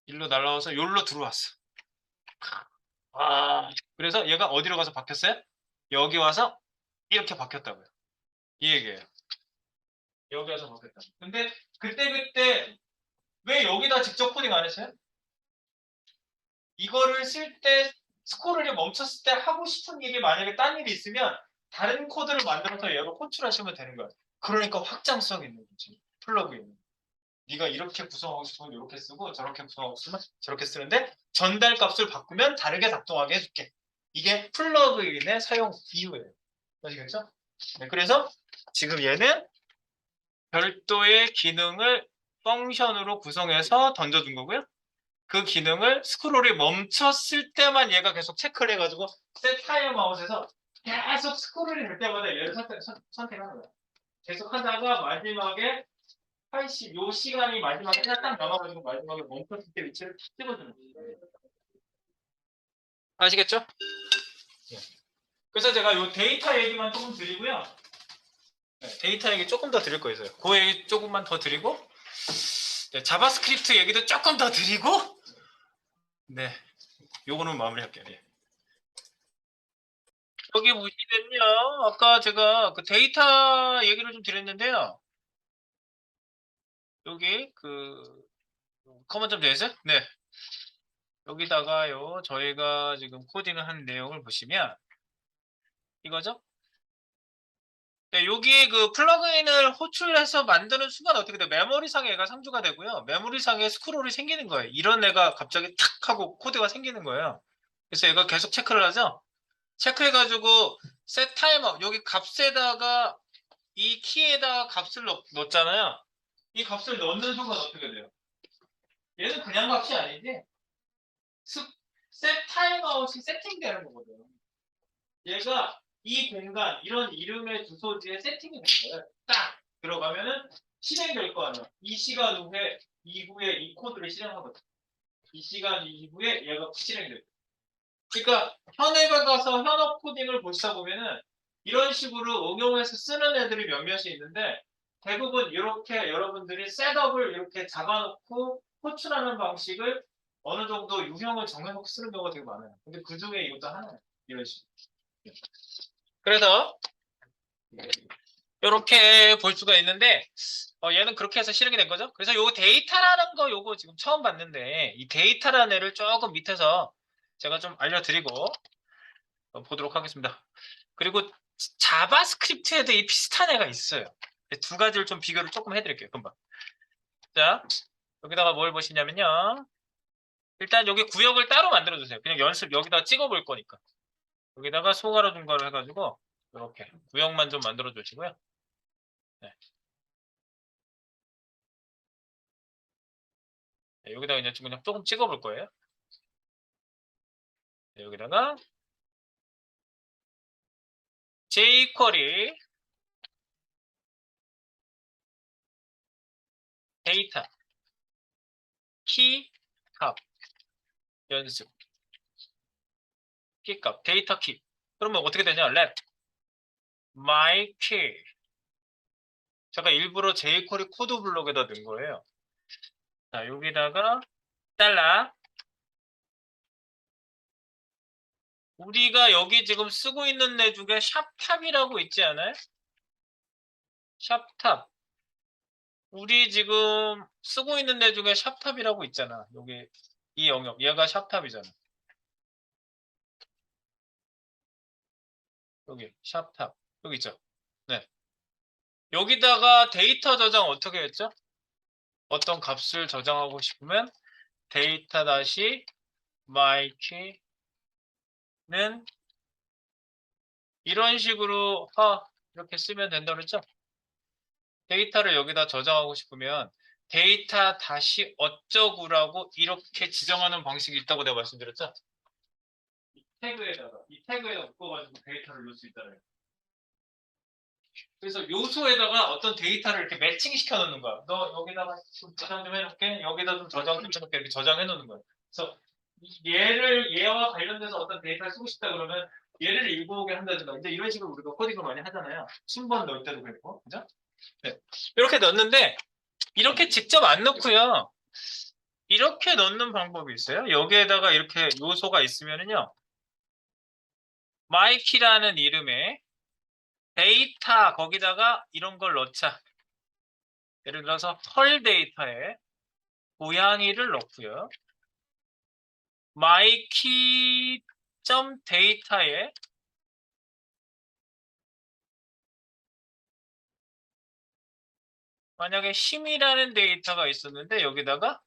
일로 날아와서 여기로 들어왔어. 그래서 얘가 어디로 가서 박혔어요? 여기 와서 이렇게 박혔다고요. 이 얘기예요. 여기 와서 박혔다. 근데 그때 왜 여기다 직접 코딩 안 했어요? 이거를 쓸 때 스크롤이 멈췄을 때 하고 싶은 일이 만약에 딴 일이 있으면 다른 코드를 만들어서 얘로 호출하시면 되는 거야. 그러니까 확장성 있는 거지. 플러그인. 네가 이렇게 구성하고 싶으면 이렇게 쓰고 저렇게 구성하고 싶으면 저렇게 쓰는데 전달 값을 바꾸면 다르게 작동하게 해줄게. 이게 플러그인의 사용 이유예요. 아시겠죠? 네, 그래서 지금 얘는 별도의 기능을 펑션으로 구성해서 던져준 거고요. 그 기능을 스크롤이 멈췄을 때만 얘가 계속 체크를 해가지고 셋 타임아웃에서 계속 스크롤이 될 때마다 얘를 선택하는 거야. 계속 하다가 마지막에 80, 요 시간이 마지막에 딱 남아가지고 마지막에 멈췄을 때 위치를 탁 찍어주는 거예요. 아시겠죠? 네. 그래서 제가 요 데이터 얘기만 조금 드리고요. 네, 데이터 얘기 조금 더 드릴 거 있어요. 그 얘기 조금만 더 드리고 네, 자바스크립트 얘기도 조금 더 드리고 네, 요거는 마무리할게요. 네. 여기 보시면요. 아까 제가 그 데이터 얘기를 좀 드렸는데요. 여기 그 커먼 좀 되세요? 네. 여기다가요. 저희가 지금 코딩을 한 내용을 보시면 이거죠? 네, 여기 그 플러그인을 호출해서 만드는 순간 어떻게 돼요? 메모리상에 얘가 상주가 되고요. 메모리상에 스크롤이 생기는 거예요. 이런 애가 갑자기 탁 하고 코드가 생기는 거예요. 그래서 얘가 계속 체크를 하죠? 체크해가지고 set timer 여기 값에다가 이 키에다가 값을 넣었잖아요. 이 값을 넣는 순간 어떻게 돼요? 얘는 그냥 값이 아니지. set timeout이 세팅되는 거거든. 얘가 이 공간, 이런 이름의 주소지에 세팅이 된 거예요. 딱 들어가면은 실행될 거 아니야. 이 시간 후에 이후에 이 코드를 실행하거든. 이 시간 이후에 얘가 실행돼. 그러니까 현업에 가서 현업 코딩을 보시다 보면은 이런 식으로 응용해서 쓰는 애들이 몇몇이 있는데 대부분 이렇게 여러분들이 셋업을 이렇게 잡아놓고 호출하는 방식을 어느 정도 유형을 정해놓고 쓰는 경우가 되게 많아요. 근데 그 중에 이것도 하나예요. 이런 식으로. 그래서 이렇게 볼 수가 있는데 얘는 그렇게 해서 실행이 된 거죠. 그래서 요 데이터라는 거 요거 지금 처음 봤는데 이 데이터라는 애를 조금 밑에서 제가 좀 알려드리고 보도록 하겠습니다. 그리고 자바스크립트에도 이 비슷한 애가 있어요. 두 가지를 좀 비교를 조금 해드릴게요. 금방. 자, 여기다가 뭘 보시냐면요. 일단 여기 구역을 따로 만들어주세요. 그냥 연습 여기다가 찍어볼 거니까. 여기다가 소괄호 중괄호 해가지고 이렇게 구역만 좀 만들어 주시고요. 네. 네, 여기다가 이제 그냥 조금 찍어볼 거예요. 네, 여기다가 jQuery 데이터 키 값 연습 키 값 데이터 키 그러면 어떻게 되냐? let my key 제가 일부러 jQuery 코드 블록에다 넣은 거예요. 자, 여기다가 달러 우리가 여기 지금 쓰고 있는 애 중에 샵탑이라고 있지 않아요? 샵탑 우리 지금 쓰고 있는 애 중에 샵탑이라고 있잖아. 여기 이 영역 얘가 샵탑이잖아. 여기 샵탑 여기 있죠. 네. 여기다가 데이터 저장 어떻게 했죠? 어떤 값을 저장하고 싶으면 데이터 다시 myKey는 이런 식으로 이렇게 쓰면 된다 그랬죠? 데이터를 여기다 저장하고 싶으면 데이터 다시 어쩌구라고 이렇게 지정하는 방식이 있다고 내가 말씀드렸죠? 이 태그에다 묶어가지고 데이터를 넣을 수 있다는. 그래서 요소에다가 어떤 데이터를 이렇게 매칭시켜 놓는 거야. 너 여기다가 좀 저장 좀 해놓게, 여기다 좀 저장 좀 해놓게 이렇게 저장해 놓는 거야. 그래서 얘와 관련돼서 어떤 데이터를 쓰고 싶다 그러면 얘를 읽어오게 한다든가 이제 이런 식으로 우리가 코딩을 많이 하잖아요. 순번 넣을 때도 그랬고, 그죠? 네. 이렇게 넣는데 이렇게 직접 안 넣고요. 이렇게 넣는 방법이 있어요. 여기에다가 이렇게 요소가 있으면은요. 마이키라는 이름의 데이터 거기다가 이런 걸 넣자. 예를 들어서 헐 데이터에 고양이를 넣고요. myKey.data에 만약에 힘이라는 데이터가 있었는데 여기다가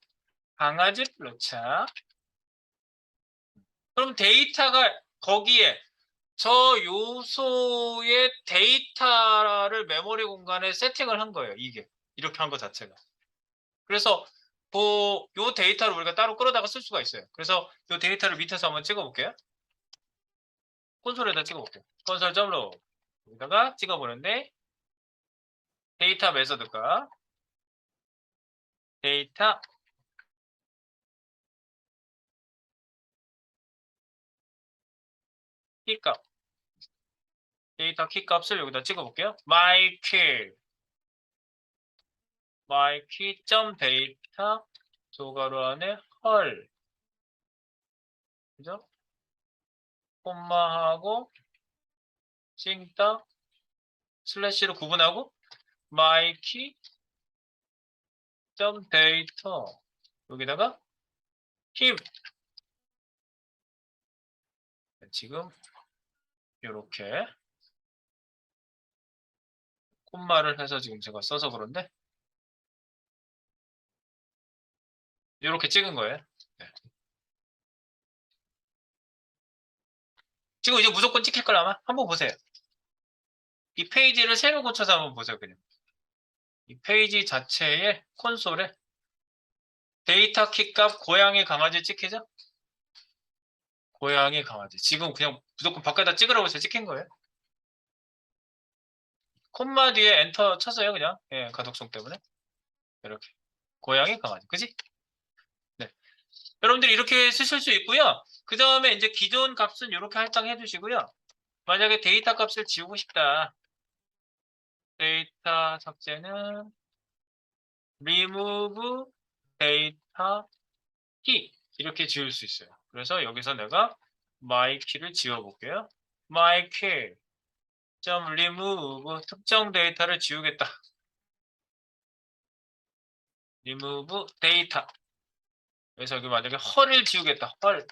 강아지를 넣자. 그럼 데이터가 거기에 저 요소의 데이터를 메모리 공간에 세팅을 한 거예요. 이게 이렇게 한 거 자체가. 그래서 요 데이터를 우리가 따로 끌어다가 쓸 수가 있어요. 그래서 요 데이터를 밑에서 한번 찍어볼게요. 콘솔에다 찍어볼게요. 콘솔.log 여기다가 찍어보는데 데이터 메서드가 데이터 키값 데이터 키값을 여기다 찍어볼게요. myKey.data 조가로 안에 헐 그죠? 콤마하고 찡따 슬래시로 구분하고 myKey.data 여기다가 힘 지금 이렇게 콤마를 해서 지금 제가 써서 그런데 이렇게 찍은 거예요. 네. 지금 이제 무조건 찍힐 걸 아마 한번 보세요. 이 페이지를 새로 고쳐서 한번 보세요. 그냥 이 페이지 자체의 콘솔에 데이터 키값 고양이 강아지 찍히죠? 고양이 강아지 지금 그냥 무조건 밖에다 찍으라고 해서 찍힌 거예요. 콤마 뒤에 엔터 쳤어요. 그냥 가독성 때문에 이렇게 고양이 강아지 그지? 네. 여러분들이 이렇게 쓰실 수 있고요. 그 다음에 이제 기존 값은 이렇게 할당해 주시고요. 만약에 데이터 값을 지우고 싶다. 데이터 삭제는 remove 데이터 key 이렇게 지울 수 있어요. 그래서 여기서 내가 my key를 지워볼게요. my key 점 remove 특정 데이터를 지우겠다. remove 데이터. 그래서 여기 만약에 헐을 지우겠다. 헐.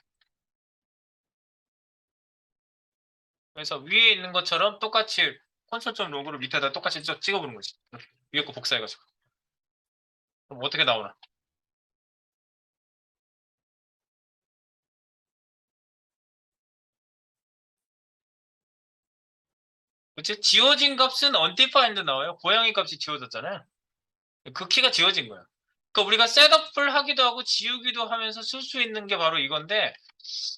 그래서 위에 있는 것처럼 똑같이 콘솔.로그를 밑에다 똑같이 찍어보는 거지. 위에 거 복사해가지고. 그럼 어떻게 나오나? 그치? 지워진 값은 undefined 나와요. 고양이 값이 지워졌잖아요. 그 키가 지워진 거야. 그러니까 우리가 셋업을 하기도 하고 지우기도 하면서 쓸 수 있는 게 바로 이건데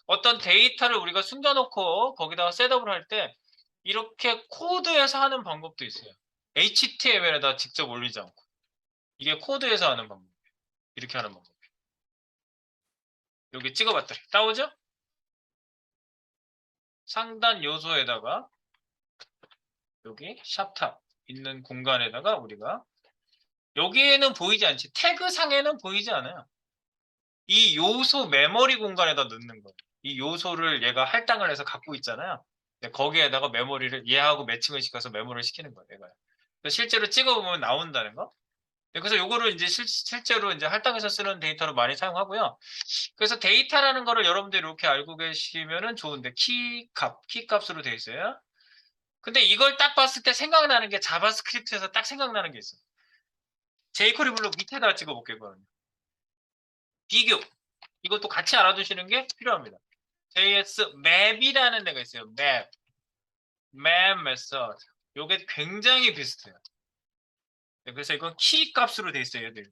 어떤 데이터를 우리가 숨겨놓고 거기다가 셋업을 할 때 이렇게 코드에서 하는 방법도 있어요. HTML에다 직접 올리지 않고 이게 코드에서 하는 방법. 이렇게 하는 방법. 여기 찍어봤더니 나오죠? 상단 요소에다가 여기 샵탑 있는 공간에다가 우리가 여기에는 보이지 않지. 태그 상에는 보이지 않아요. 이 요소 메모리 공간에다 넣는 거예요. 이 요소를 얘가 할당을 해서 갖고 있잖아요. 거기에다가 메모리를 얘하고 매칭을 시켜서 메모리를 시키는 거예요. 얘가. 실제로 찍어보면 나온다는 거. 그래서 요거를 이제 실제로 이제 할당해서 쓰는 데이터로 많이 사용하고요. 그래서 데이터라는 거를 여러분들이 이렇게 알고 계시면은 좋은데 키 값으로 돼 있어요. 근데 이걸 딱 봤을 때 생각나는 게 자바스크립트에서 딱 생각나는 게 있어. jQuery 블록 밑에다 찍어볼게요. 그거는. 비교. 이것도 같이 알아두시는 게 필요합니다. JS map이라는 데가 있어요. map method. 요게 굉장히 비슷해요. 그래서 이건 키 값으로 돼 있어요. 얘들.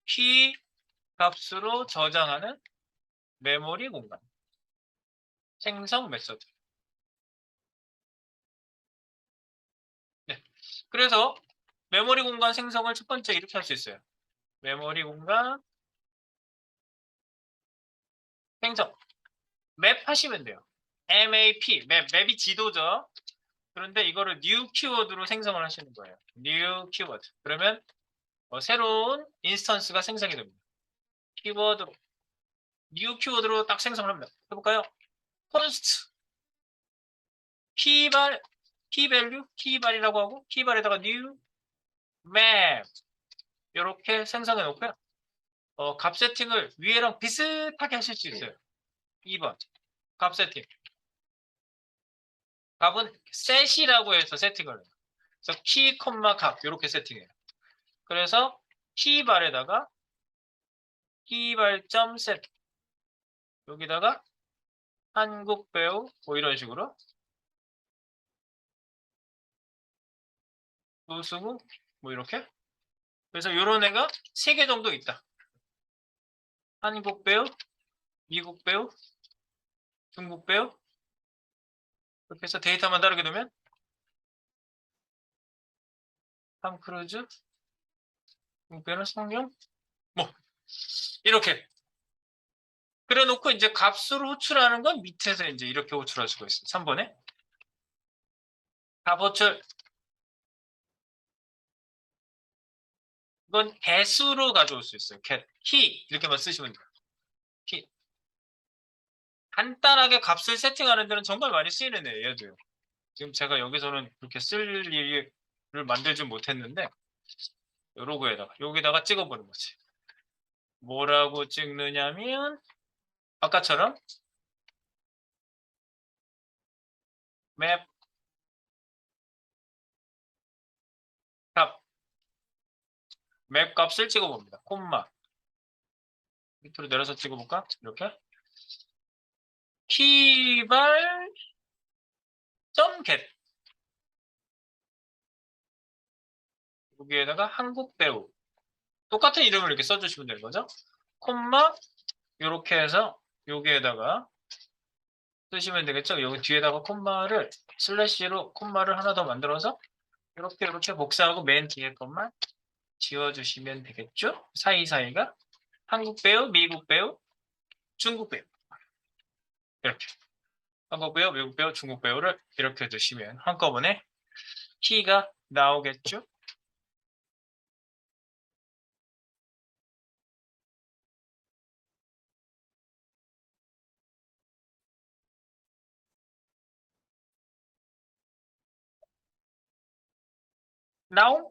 키 값으로 저장하는 메모리 공간. 생성 메서드. 네. 그래서 메모리 공간 생성을 첫 번째 이렇게 할 수 있어요. 메모리 공간 생성. 맵 하시면 돼요. map, 맵이 지도죠. 그런데 이거를 new 키워드로 생성을 하시는 거예요. new 키워드. 그러면 새로운 인스턴스가 생성이 됩니다. 키워드로 new 키워드로 딱 생성을 합니다. 해볼까요? const 키발 키밸류 키발이라고 하고 키발에다가 new map 이렇게 생성해 놓고요. 값 세팅을 위에랑 비슷하게 하실 수 있어요. 2번 값 세팅. 값은 set이라고 해서 세팅을 해요. 그래서 키, 값 이렇게 세팅해요. 그래서 키발에다가 키발점 셋 여기다가 한국 배우 뭐 이런 식으로 노승우 뭐 이렇게 그래서 이런 애가 3개 정도 있다. 한국 배우, 미국 배우, 중국 배우 이렇게 해서 데이터만 다르게 두면 탐 크루즈, 중국 배우는 성룡 뭐 이렇게 그래 놓고 이제 값으로 호출하는 건 밑에서 이제 이렇게 호출할 수가 있어요. 3번에 값 호출 이건 개수로 가져올 수 있어요. 키 이렇게만 쓰시면 돼요. 키 간단하게 값을 세팅하는 데는 정말 많이 쓰이는 애예요. 얘도요. 지금 제가 여기서는 그렇게 쓸 일을 만들지 못했는데 요로그에다가 여기다가 찍어보는 거지. 뭐라고 찍느냐면 아까처럼 맵 값, 맵 값을 찍어봅니다. 콤마 밑으로 내려서 찍어볼까? 이렇게 키발 점 get 여기에다가 한국 배우 똑같은 이름을 이렇게 써주시면 되는 거죠. 콤마 이렇게 해서 여기에다가 쓰시면 되겠죠. 여기 뒤에다가 콤마를 슬래시로 콤마를 하나 더 만들어서 이렇게 복사하고 맨 뒤에 것만 지워주시면 되겠죠. 사이사이가 한국 배우, 미국 배우, 중국 배우 이렇게 한국 배우, 미국 배우, 중국 배우를 이렇게 두시면 한꺼번에 키가 나오겠죠? 나오?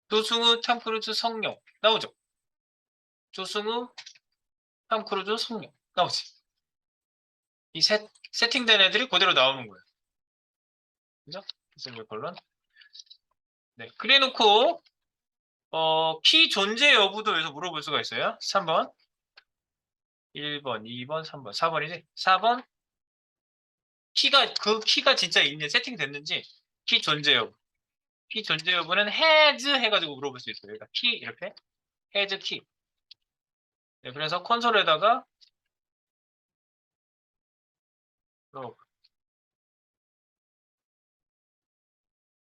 조승우, 탐 크루즈, 성룡 나오죠? 조승우, 탐 크루즈, 성룡 나오지? 이 세팅된 애들이 그대로 나오는 거예요. 그죠? 그래서 이제 결론. 네. 그래놓고 키 존재 여부도 여기서 물어볼 수가 있어요. 3번, 1번, 2번, 3번, 4번이지? 4번 키가 진짜 있는 세팅됐는지 키 존재 여부. 키 존재 여부는 has 해가지고 물어볼 수 있어요. 그러니까 키 이렇게 has 키. 네, 그래서 콘솔에다가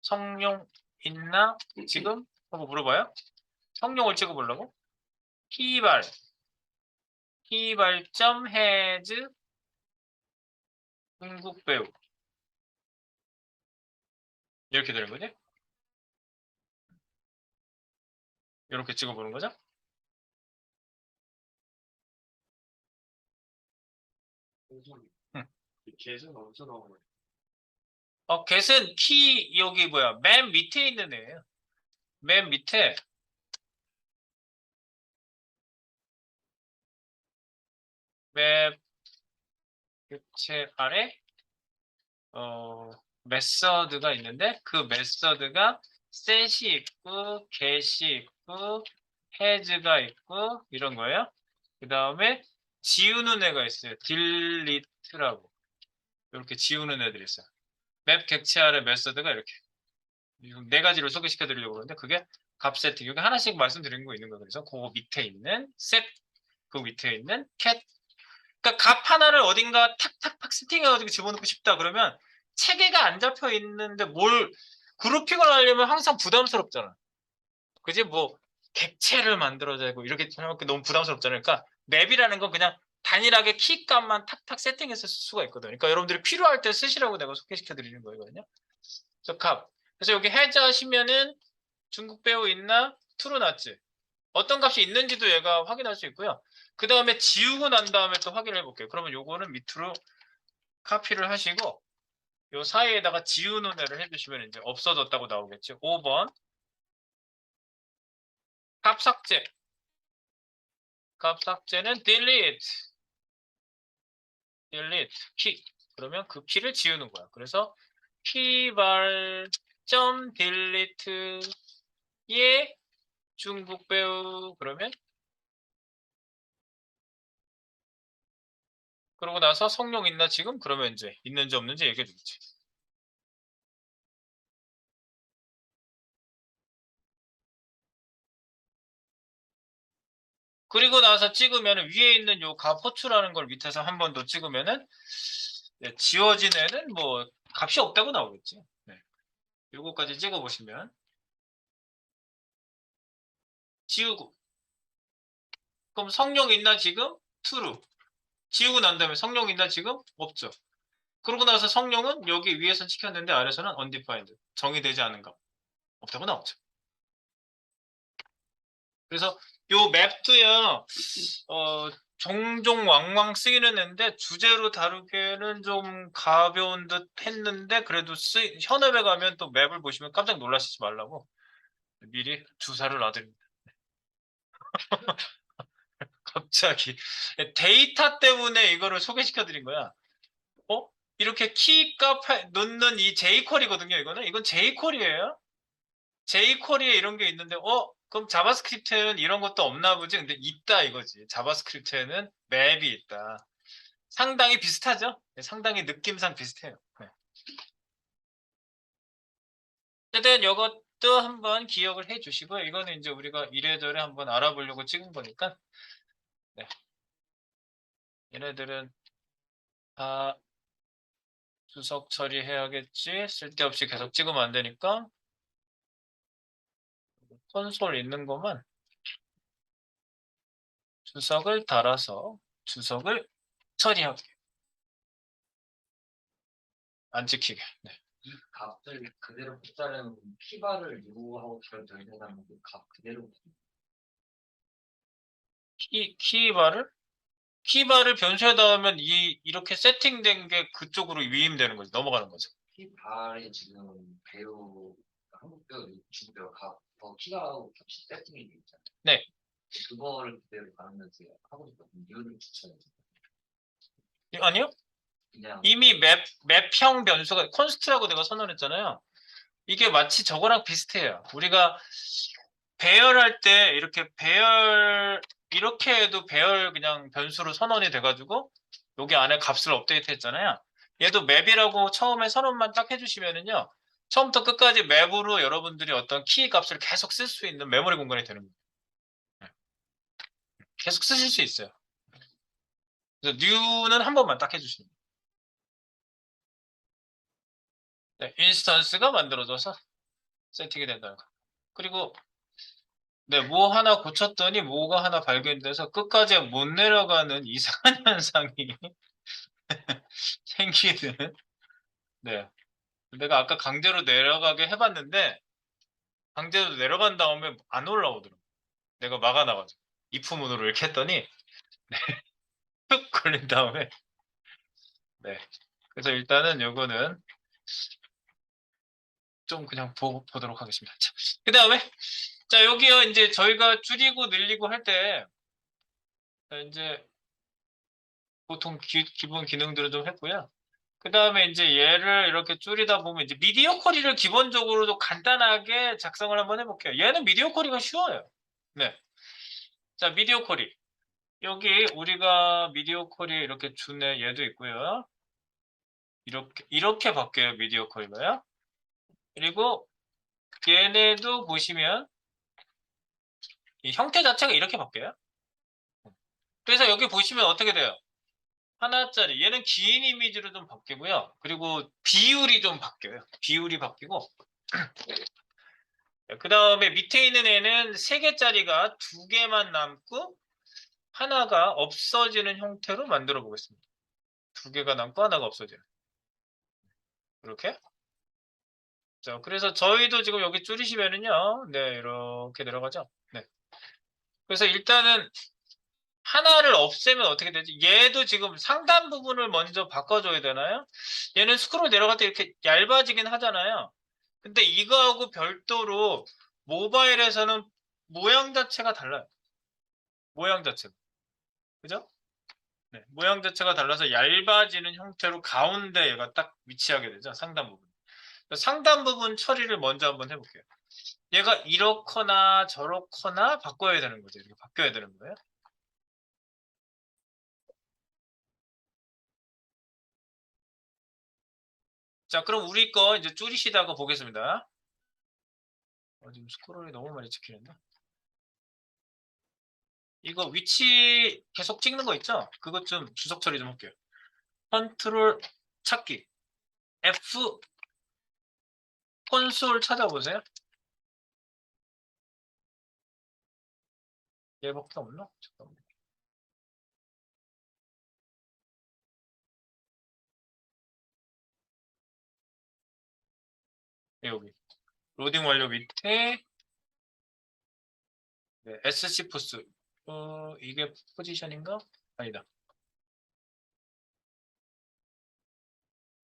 성룡 있나? 지금? 하고 물어봐요. 성룡을 찍어보려고? 키발점 has 중국 배우. 이렇게 되는 거지? 이렇게 찍어보는 거죠? 응. get은 어디서 나오는 거야? get은 키 여기 뭐야? 맨 밑에 있는 애예요. 맨 밑에 맵 객체 아래 메서드가 있는데 그 메서드가 set이 있고 get이 있고 has가 있고 이런 거예요. 그 다음에 지우는 애가 있어요. delete라고 이렇게 지우는 애들이 있어요. 맵 객체 아래 메서드가 이렇게 네 가지를 소개시켜 드리려고 그러는데 그게 값 세팅 여기 하나씩 말씀드린 거 있는 거예요. 그래서 그 밑에 있는 set 그 밑에 있는 cat 그러니까 값 하나를 어딘가 탁탁탁 세팅해가지고 집어넣고 싶다 그러면 체계가 안 잡혀 있는데 뭘 그룹핑을 하려면 항상 부담스럽잖아. 그지? 뭐 객체를 만들어야 되고 이렇게 하면 너무 부담스럽잖아요. 그러니까 맵이라는 건 그냥 단일하게 키 값만 탁탁 세팅해서 쓸 수가 있거든요. 그러니까 여러분들이 필요할 때 쓰시라고 내가 소개시켜 드리는 거거든요. 그래서 값. 그래서 여기 해자 하시면은 중국 배우 있나? 트루 낫지? 어떤 값이 있는지도 얘가 확인할 수 있고요. 그 다음에 지우고 난 다음에 또 확인해 볼게요. 그러면 요거는 밑으로 카피를 하시고 요 사이에다가 지우는 애를 해주시면 이제 없어졌다고 나오겠죠. 5번 값 삭제. 값 삭제는 delete 키. 그러면 그 키를 지우는 거야. 그래서 키발.점 delete의 중국 배우 그러면 그러고 나서 성룡 있나 지금? 그러면 이제 있는지 없는지 얘기해 주겠지. 그리고 나서 찍으면 위에 있는 요 값호추라는 걸 밑에서 한 번 더 찍으면은 네, 지워진 애는 뭐 값이 없다고 나오겠지. 네. 요거까지 찍어보시면 지우고 그럼 성룡 있나 지금? true. 지우고 난 다음에 성룡 있나 지금? 없죠. 그러고 나서 성룡은 여기 위에서 찍혔는데 아래서는 undefined. 정의되지 않은 값. 없다고 나오죠. 그래서 요 맵도요. 종종 왕왕 쓰이는 애인데 주제로 다루기에는 좀 가벼운 듯 했는데 그래도 현업에 가면 또 맵을 보시면 깜짝 놀라시지 말라고 미리 주사를 놔드립니다. 갑자기 데이터 때문에 이거를 소개시켜 드린 거야. 어? 이렇게 키값 넣는 이 jQuery거든요. 이건 jQuery예요. jQuery에 이런 게 있는데 그럼 자바스크립트에는 이런 것도 없나 보지? 근데 있다 이거지. 자바스크립트에는 맵이 있다. 상당히 비슷하죠? 네, 상당히 느낌상 비슷해요. 네. 어쨌든 이것도 한번 기억을 해 주시고요. 이거는 이제 우리가 이래저래 한번 알아보려고 찍은 거니까 네. 얘네들은 다 주석 처리해야겠지. 쓸데없이 계속 찍으면 안 되니까 콘솔 있는 것만 주석을 달아서 주석을 처리하게 안 찍히게. 네. 이 값을 그대로 복사하려면 키바를 유하고 결정하면 값 그대로 키바를? 키바를 변수에 넣으면 이렇게 세팅된 게 그쪽으로 위임되는 거지. 넘어가는 거죠. 키바에 지금 배우 한국 배우 중국 배우 키가 값이 세팅이 돼 있잖아요. 네. 그거를 그대로 가면서 하고 싶거든요. 이유를 추천해 주세요. 아니요? 그냥 이미 맵형 변수가 콘스트라고 내가 선언했잖아요. 이게 마치 저거랑 비슷해요. 우리가 배열할 때 이렇게 이렇게 해도 배열 그냥 변수로 선언이 돼가지고 여기 안에 값을 업데이트 했잖아요. 얘도 맵이라고 처음에 선언만 딱 해주시면은요. 처음부터 끝까지 맵으로 여러분들이 어떤 키 값을 계속 쓸 수 있는 메모리 공간이 되는 거예요. 네. 계속 쓰실 수 있어요. 그래서 new는 한 번만 딱 해주시면 돼요. 네, 인스턴스가 만들어져서 세팅이 된다는 거. 그리고 네, 뭐 하나 고쳤더니 뭐가 하나 발견돼서 끝까지 못 내려가는 이상한 현상이 생기는. 네. 내가 아까 강제로 내려가게 해봤는데 강제로 내려간 다음에 안 올라오더라고. 내가 막아놔가지고 if 문으로 이렇게 했더니 툭 걸린 다음에. 네. 그래서 일단은 요거는 좀 그냥 보도록 하겠습니다. 그 다음에 자 여기요 이제 저희가 줄이고 늘리고 할 때 이제 보통 기본 기능들을 좀 했고요. 그 다음에 이제 얘를 이렇게 줄이다 보면 이제 미디어 쿼리를 기본적으로도 간단하게 작성을 한번 해볼게요. 얘는 미디어 쿼리가 쉬워요. 네. 자, 미디어 쿼리. 여기 우리가 미디어 쿼리 이렇게 준 애 얘도 있고요. 이렇게 바뀌어요. 미디어 쿼리가요. 그리고 얘네도 보시면 이 형태 자체가 이렇게 바뀌어요. 그래서 여기 보시면 어떻게 돼요? 하나짜리. 얘는 긴 이미지로 좀 바뀌고요. 그리고 비율이 좀 바뀌어요. 비율이 바뀌고. 그 다음에 밑에 있는 애는 3개짜리가 2개만 남고 하나가 없어지는 형태로 만들어 보겠습니다. 2개가 남고 하나가 없어지는. 이렇게. 자, 그래서 저희도 지금 여기 줄이시면은요. 네, 이렇게 내려가죠. 네. 그래서 일단은 하나를 없애면 어떻게 되지? 얘도 지금 상단 부분을 먼저 바꿔줘야 되나요? 얘는 스크롤 내려갈 때 이렇게 얇아지긴 하잖아요. 근데 이거하고 별도로 모바일에서는 모양 자체가 달라요. 모양 자체가. 그죠? 네, 모양 자체가 달라서 얇아지는 형태로 가운데 얘가 딱 위치하게 되죠. 상단 부분. 상단 부분 처리를 먼저 한번 해볼게요. 얘가 이렇거나 저렇거나 바꿔야 되는 거죠. 이렇게 바뀌어야 되는 거예요. 자, 그럼 우리 거 이제 줄이시다가 보겠습니다. 지금 스크롤이 너무 많이 찍히는데. 이거 위치 계속 찍는 거 있죠? 그것 좀 주석 처리 좀 할게요. 컨트롤 찾기. F 콘솔 찾아보세요. 얘밖에 없나? 잠깐만. 여기. 로딩 완료 밑에 네, SC 포스. 이게 포지션인가? 아니다.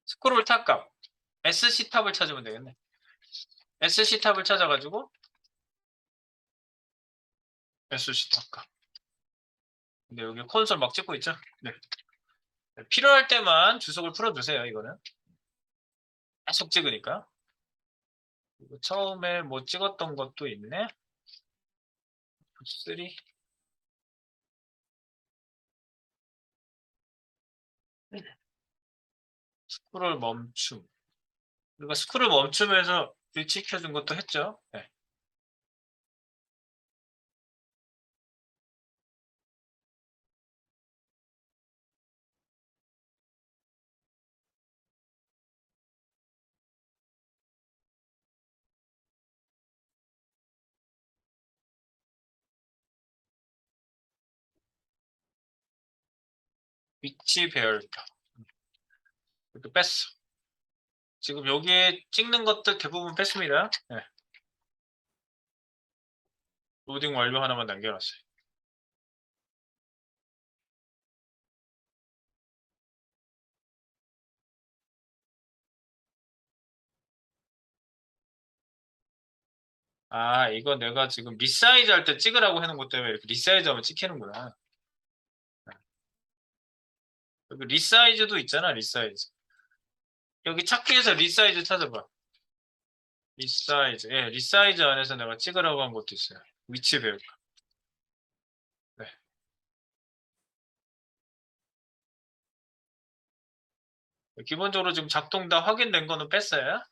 스크롤 탑값. SC 탑을 찾으면 되겠네. SC 탑을 찾아가지고 SC 탑값. 근데 여기 콘솔 막 찍고 있죠? 네. 필요할 때만 주석을 풀어주세요. 이거는 계속 찍으니까. 그리고 처음에 뭐 찍었던 것도 있네. 3. 스크롤 멈춤. 우리가 스크롤 멈춤에서 일치켜준 것도 했죠. 네. 위치 배열표. 이렇게 뺐어. 지금 여기에 찍는 것들 대부분 뺐습니다. 네. 로딩 완료 하나만 남겨놨어요. 아, 이거 내가 지금 리사이즈 할 때 찍으라고 해놓은 것 때문에 이렇게 리사이즈 하면 찍히는구나. 여기 리사이즈도 있잖아, 리사이즈. 여기 찾기에서 리사이즈 찾아봐. 리사이즈. 예, 리사이즈 안에서 내가 찍으라고 한 것도 있어요. 위치 배울까. 네. 기본적으로 지금 작동 다 확인된 거는 뺐어요.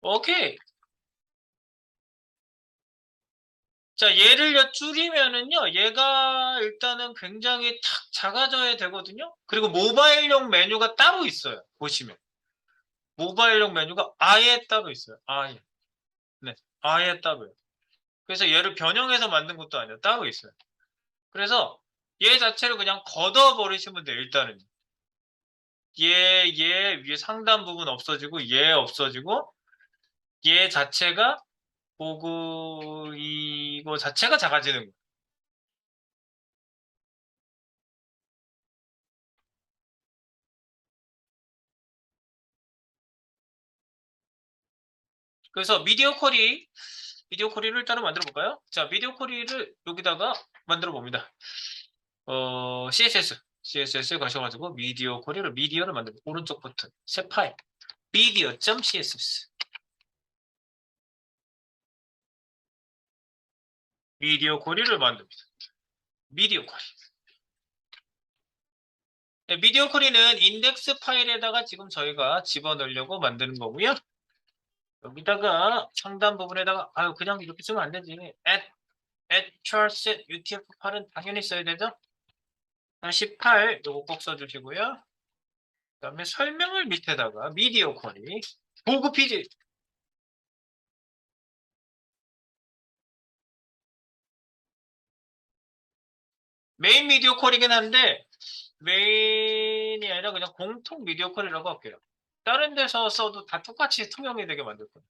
오케이. 자, 얘를 줄이면은요, 얘가 일단은 굉장히 탁 작아져야 되거든요. 그리고 모바일용 메뉴가 따로 있어요. 보시면. 모바일용 메뉴가 아예 따로 있어요. 아예. 네. 아예 따로요. 그래서 얘를 변형해서 만든 것도 아니에요. 따로 있어요. 그래서 얘 자체를 그냥 걷어버리시면 돼요. 일단은. 얘 위에 상단 부분 없어지고, 얘 없어지고, 얘 자체가 보고, 이거 자체가 작아지는 거예요. 그래서 미디어 쿼리를 일단은 만들어 볼까요? 자, 미디어 쿼리를 여기다가 만들어 봅니다. CSS 가셔가지고 미디어를 만들고 오른쪽 버튼 새 파일 media.css 미디어 쿼리를 만듭니다. 미디어 쿼리. 네, 미디어 쿼리는 인덱스 파일에다가 지금 저희가 집어넣으려고 만드는 거고요. 여기다가 상단 부분에다가 그냥 이렇게 쓰면 안 되지. charset utf 파일은 당연히 써야 되죠. 18 요거 꼭 써주시고요. 그다음에 설명을 밑에다가 미디어 쿼리 보급피지 메인 미디어 쿼리긴 한데 메인이 아니라 그냥 공통 미디어 쿼리라고 할게요. 다른 데서 써도 다 똑같이 통용이 되게 만들 거예요.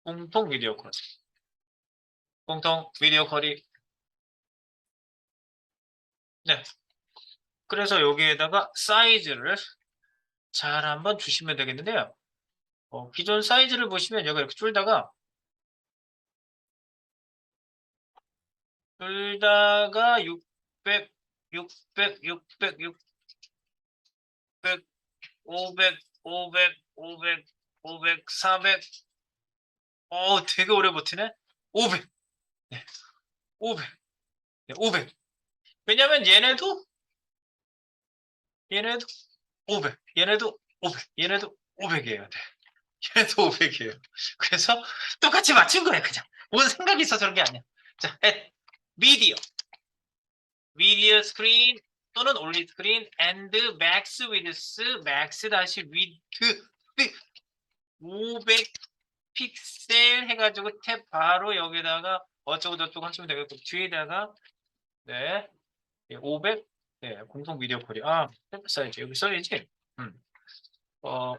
공통 미디어 쿼리. 공통 미디어 쿼리. 네. 그래서 여기에다가 사이즈를 잘 한번 주시면 되겠는데요. 기존 사이즈를 보시면 여기 이렇게 줄다가 600, 600, 600, 600, 500, 500, 500, 500, 400. 되게 오래 버티네. 500, 네, 500, 네, 500. 왜냐면 얘네도 500, 얘네도 500, 얘네도 500이에요. 네. 얘네도 500이에요. 그래서 똑같이 맞춘 거야, 그냥. 뭔 생각이 있어서 그런 게 아니야. 자, 미디어, 미디어 스크린 또는 올리 스크린 and max width, max 다시 width 500 픽셀 해가지고 탭 바로 여기다가 어쩌고 저쩌고 하시면 되겠고 뒤에다가 네 500, 네 공통 미디어 쿼리 탭 사이즈 여기 써야지.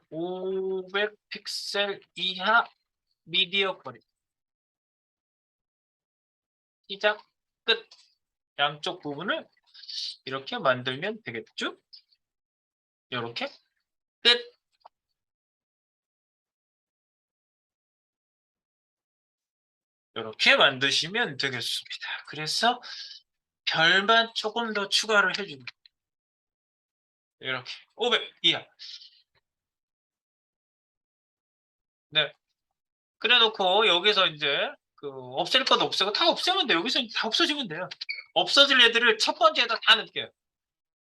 500 픽셀 이하 미디어 쿼리 시작 끝 양쪽 부분을 이렇게 만들면 되겠죠? 이렇게 끝. 이렇게 만드시면 되겠습니다. 그래서 별만 조금 더 추가를 해주고 이렇게 500 이하. 네. 그래놓고 여기서 이제 없앨 것 없애고 다 없애면 돼요. 여기서 다 없어지면 돼요. 없어질 애들을 첫 번째에다 다 넣을게요.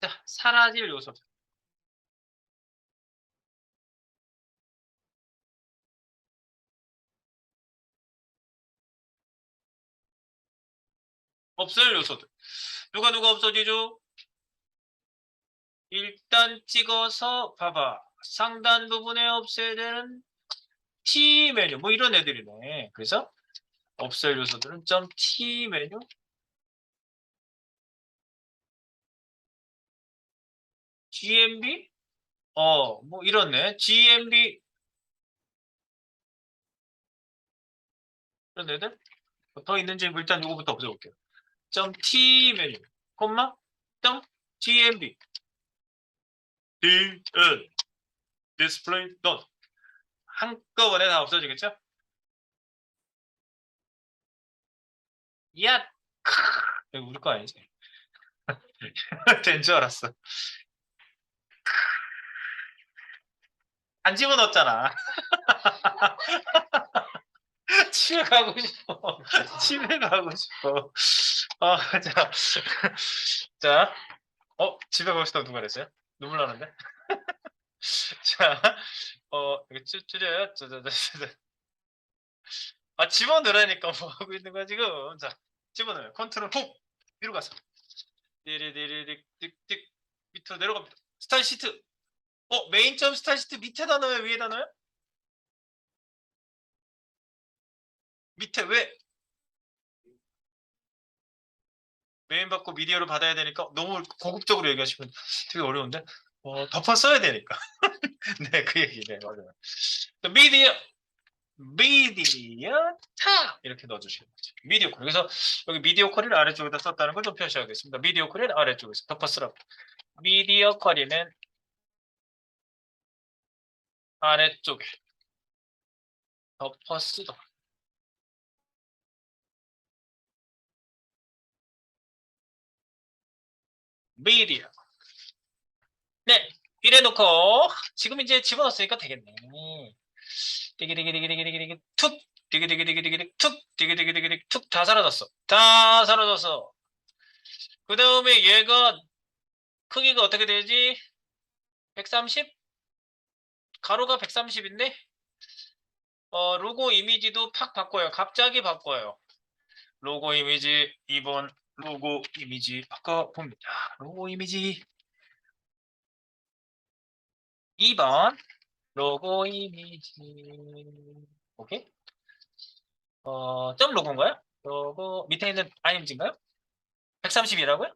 자, 사라질 요소. 없을 요소들. 누가 없어지죠? 일단 찍어서 봐봐. 상단 부분에 없애야 되는 T 메뉴. 뭐 이런 애들이네. 그래서 없앨 요소들은 .T 메뉴. GMB? 뭐 이렇네. GMB 이런 애들 더 있는지 일단 이거부터 없애볼게요. .t 메뉴, 콤마, .gmb, dn, display not 한꺼번에 다 없어지겠죠? 야, 이거 우리 거 아니지? 된 줄 알았어. 안 집어넣었잖아. 집에 가고 싶어. 집에 가고 싶어. 자, 자, 집에 가고 싶다고 누가 그랬어요? 눈물 나는데? 자, 이거 줄여요. 집어넣으라니까 뭐 하고 있는 거야 지금. 자, 집어넣어요. 컨트롤 훅 위로 가서 디리디리릭 띡띡 밑으로 내려갑니다. 스타일 시트. 메인 점 스타일 시트 밑에다 넣어요, 위에다 넣어요? 밑에 왜? 메인 받고 미디어를 받아야 되니까 너무 고급적으로 얘기하시면 되게 어려운데 덮어 써야 되니까. 네, 그 얘기네. 맞아요. 미디어 타 이렇게 넣어주시는 거죠. 미디어 콜. 그래서 여기 미디어 퀄리를 아래쪽에다 썼다는 걸 좀 표시하겠습니다. 미디어 퀄리는 아래쪽에서 덮어 쓰라고. 미디어 퀄리는 아래쪽에 덮어 쓰다. 미디어. 네, 이래놓고 지금 이제 집어넣었으니까 되겠네. 디기디기디기디기디기 툭 디기디기디기디기 툭 디기디기디기디 툭다 사라졌어. 다 사라졌어. 그 다음에 얘가 크기가 어떻게 되지? 130? 가로가 130인데 로고 이미지도 팍 바꿔요. 갑자기 바꿔요. 로고 이미지 2번 로고 이미지 바꿔봅니다. 로고 이미지 2번 로고 이미지 오케이? 점 로고인가요? 로고 밑에 있는 아이미지인가요? 130이라고요?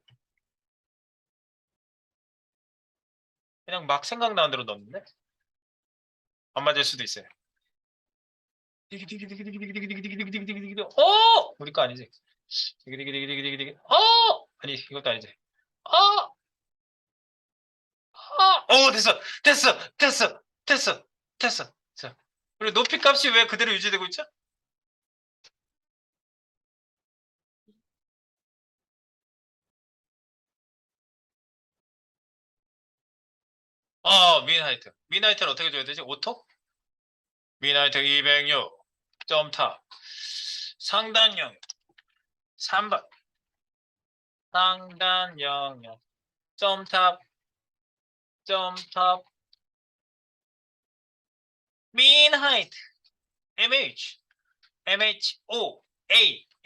그냥 막 생각나는 대로 넣었는데 안 맞을 수도 있어요. 우리 거 아니지? 아니 이것도 아니지? 됐어 됐어 됐어 됐어 됐어. 자, 그리고 높이 값이 왜 그대로 유지되고 있죠? 민 하이트를 어떻게 줘야 되지? 오토? 민 하이트 206 점탑 상단 영역 3번 상단 영역 점탑 민 하이트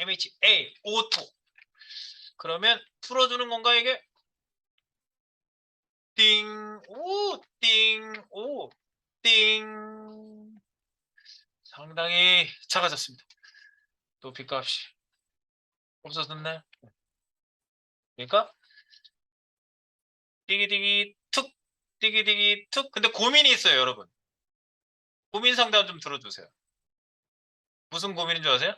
MHA 오토. 그러면 풀어주는 건가 이게? 띵. 상당히 작아졌습니다. 높이 값이 없어졌네. 그러니까 디기디기 툭 디기디기 툭. 근데 고민이 있어요, 여러분. 고민 상담 좀 들어주세요. 무슨 고민인 줄 아세요?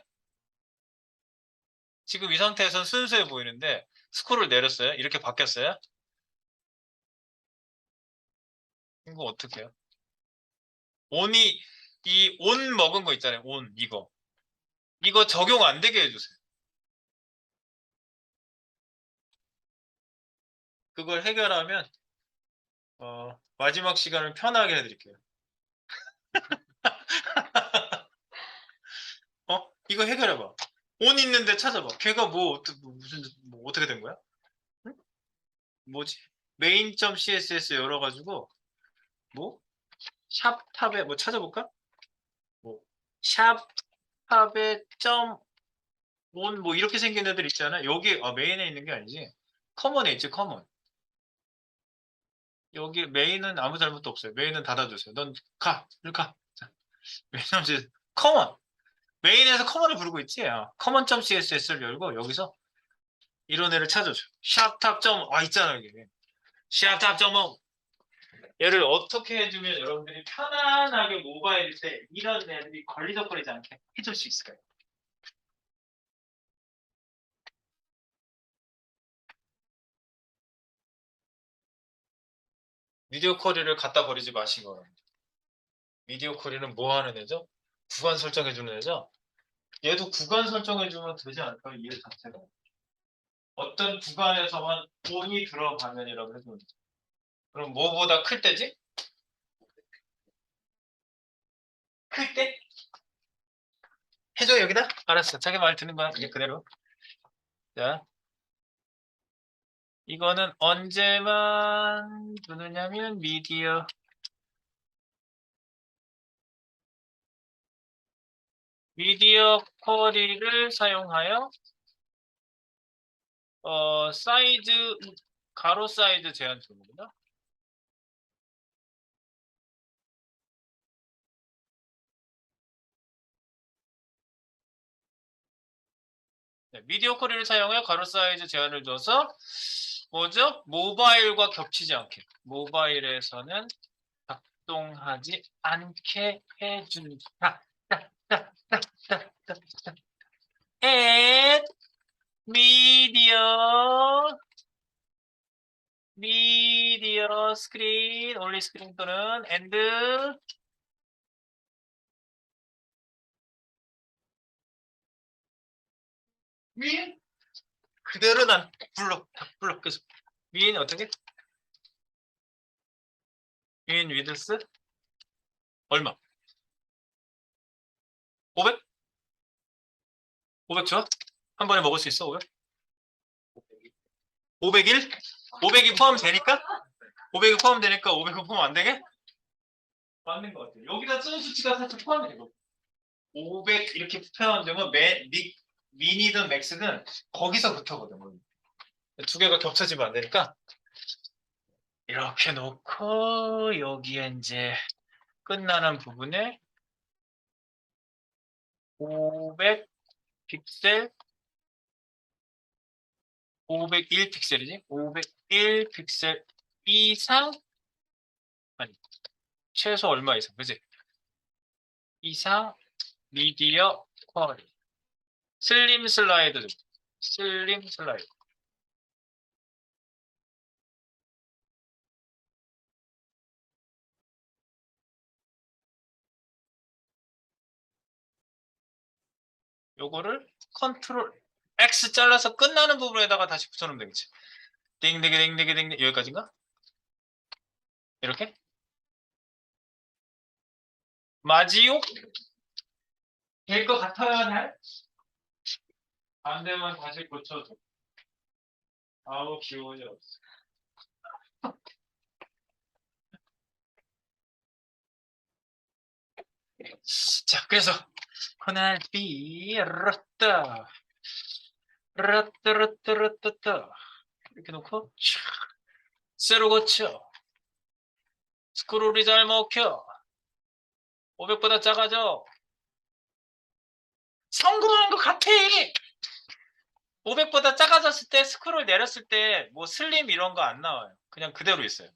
지금 이 상태에서는 순수해 보이는데 스크롤을 내렸어요. 이렇게 바뀌었어요. 이거 어떻게 해요? 이 온 먹은 거 있잖아요. 온 이거 적용 안 되게 해주세요. 그걸 해결하면 마지막 시간을 편하게 해드릴게요. 이거 해결해봐. 온 있는데 찾아봐. 걔가 뭐 어떻게 된 거야? 응? 뭐지? main.css 열어가지고 뭐 샵탑에 뭐 찾아볼까? 뭐 샵탑에 온 뭐 이렇게 생긴 애들 있잖아. 여기 메인에 있는 게 아니지. 커먼에 있지, 커먼. 여기 메인은 아무 잘못도 없어요. 메인은 닫아주세요. 넌 가, 이리 가. 자, 왜냐면 이제 커먼. 메인에서 커먼을 부르고 있지. 커먼.css를 열고 여기서 이런 애를 찾아줘. 샵탑 있잖아 여기. 샵탑 얘를 어떻게 해주면 여러분들이 편안하게 모바일일 때 이런 애들이 걸리적거리지 않게 해줄 수 있을까요? 미디어 쿼리를 갖다 버리지 마시고. 미디어 쿼리는 뭐 하는 애죠? 구간 설정해주는 애죠? 얘도 구간 설정해주면 되지 않을까요? 얘 자체가. 어떤 구간에서만 돈이 들어가면이라고 해주면 돼. 그럼 뭐보다 클 때지? 클 때? 해줘 여기다? 알았어. 자기 말 듣는 거야. 그냥 그대로. 자, 이거는 언제만 누르냐면 미디어 쿼리를 사용하여 사이즈 가로 사이즈 제한 중입니다. 네, 미디어 쿼리를 사용해 가로 사이즈 제한을 줘서 뭐죠? 모바일과 겹치지 않게 모바일에서는 작동하지 않게 해준다. and 미디어 스크린 올리 스크린 또는 and 윈 그대로 난 불러 계속 윈 어떻게 윈 위드스 얼마 500 500 줘? 한 번에 먹을 수 있어 500 501 500이 포함되니까 500이 포함되니까 500은 포함 안 되게 맞는 것 같아요. 여기다 쓰는 수치가 살짝 포함돼 이거 500 이렇게 표현되면 미니든 맥스든 거기서부터거든. 두 개가 겹쳐지면 안 되니까 이렇게 놓고 여기에 이제 끝나는 부분에 500 픽셀 501 픽셀이지 501 픽셀 이상 아니 최소 얼마 이상 그지 이상 미디어 쿼리 슬림 슬라이드 슬림 슬라이드 요거를 컨트롤 X 잘라서 끝나는 부분에다가 다시 붙여놓으면 되겠지. 땡땡땡땡땡 여기까지인가? 이렇게? 맞이요? 될 것 같아야 할? 안 되면 다시 고쳐줘. 아우 기운이 없어. 자 그래서 그날 비렀다 라따라따라따따 이렇게 놓고 세로 고쳐 스크롤이 잘 먹혀 500보다 작아져 성공한 것 같아 500보다 작아졌을 때 스크롤 내렸을 때 뭐 슬림 이런 거 안 나와요 그냥 그대로 있어요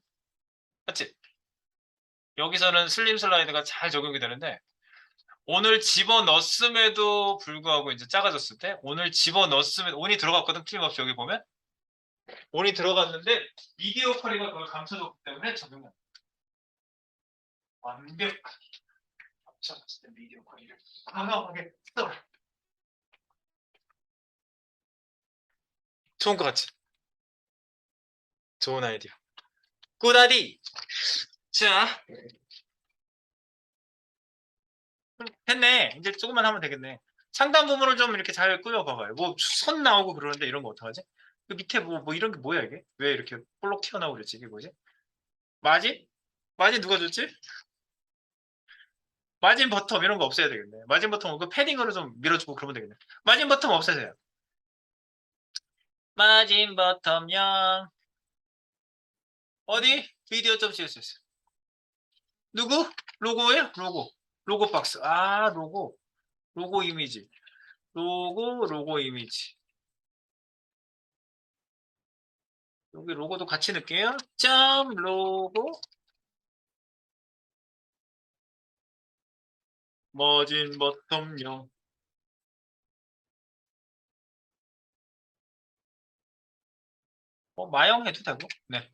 맞지? 여기서는 슬림 슬라이드가 잘 적용이 되는데 오늘 집어넣었음에도 불구하고 이제 작아졌을 때 오늘 집어넣었음에도 온이 들어갔거든 틀림없이 여기 보면 온이 들어갔는데 미디어 쿼리가 그걸 감춰줬기 때문에 적용이 완벽하게 감춰졌을 때 미디어 쿼리를 과감하게 써 좋은 것 같지? 좋은 아이디어 굿아디 자 됐네 이제 조금만 하면 되겠네 상단 부분을 좀 이렇게 잘 꾸며봐봐요 뭐 선 나오고 그러는데 이런 거 어떡하지? 그 밑에 뭐 이런 게 뭐야 이게? 왜 이렇게 볼록 튀어나오고 그랬지 이게 뭐지? 마진? 마진 누가 줬지? 마진 버텀 이런 거 없애야 되겠네. 마진 버텀 그 패딩으로 좀 밀어주고 그러면 되겠네. 마진 버텀 없애세요. 마진 버텀 0 어디? 비디오 좀 찍을 수 있어. 누구? 로고예요? 로고 박스. 아 로고 이미지. 로고 이미지. 여기 로고도 같이 넣을게요. 점 로고 머진 버텀용. 마영 해도 되고. 네.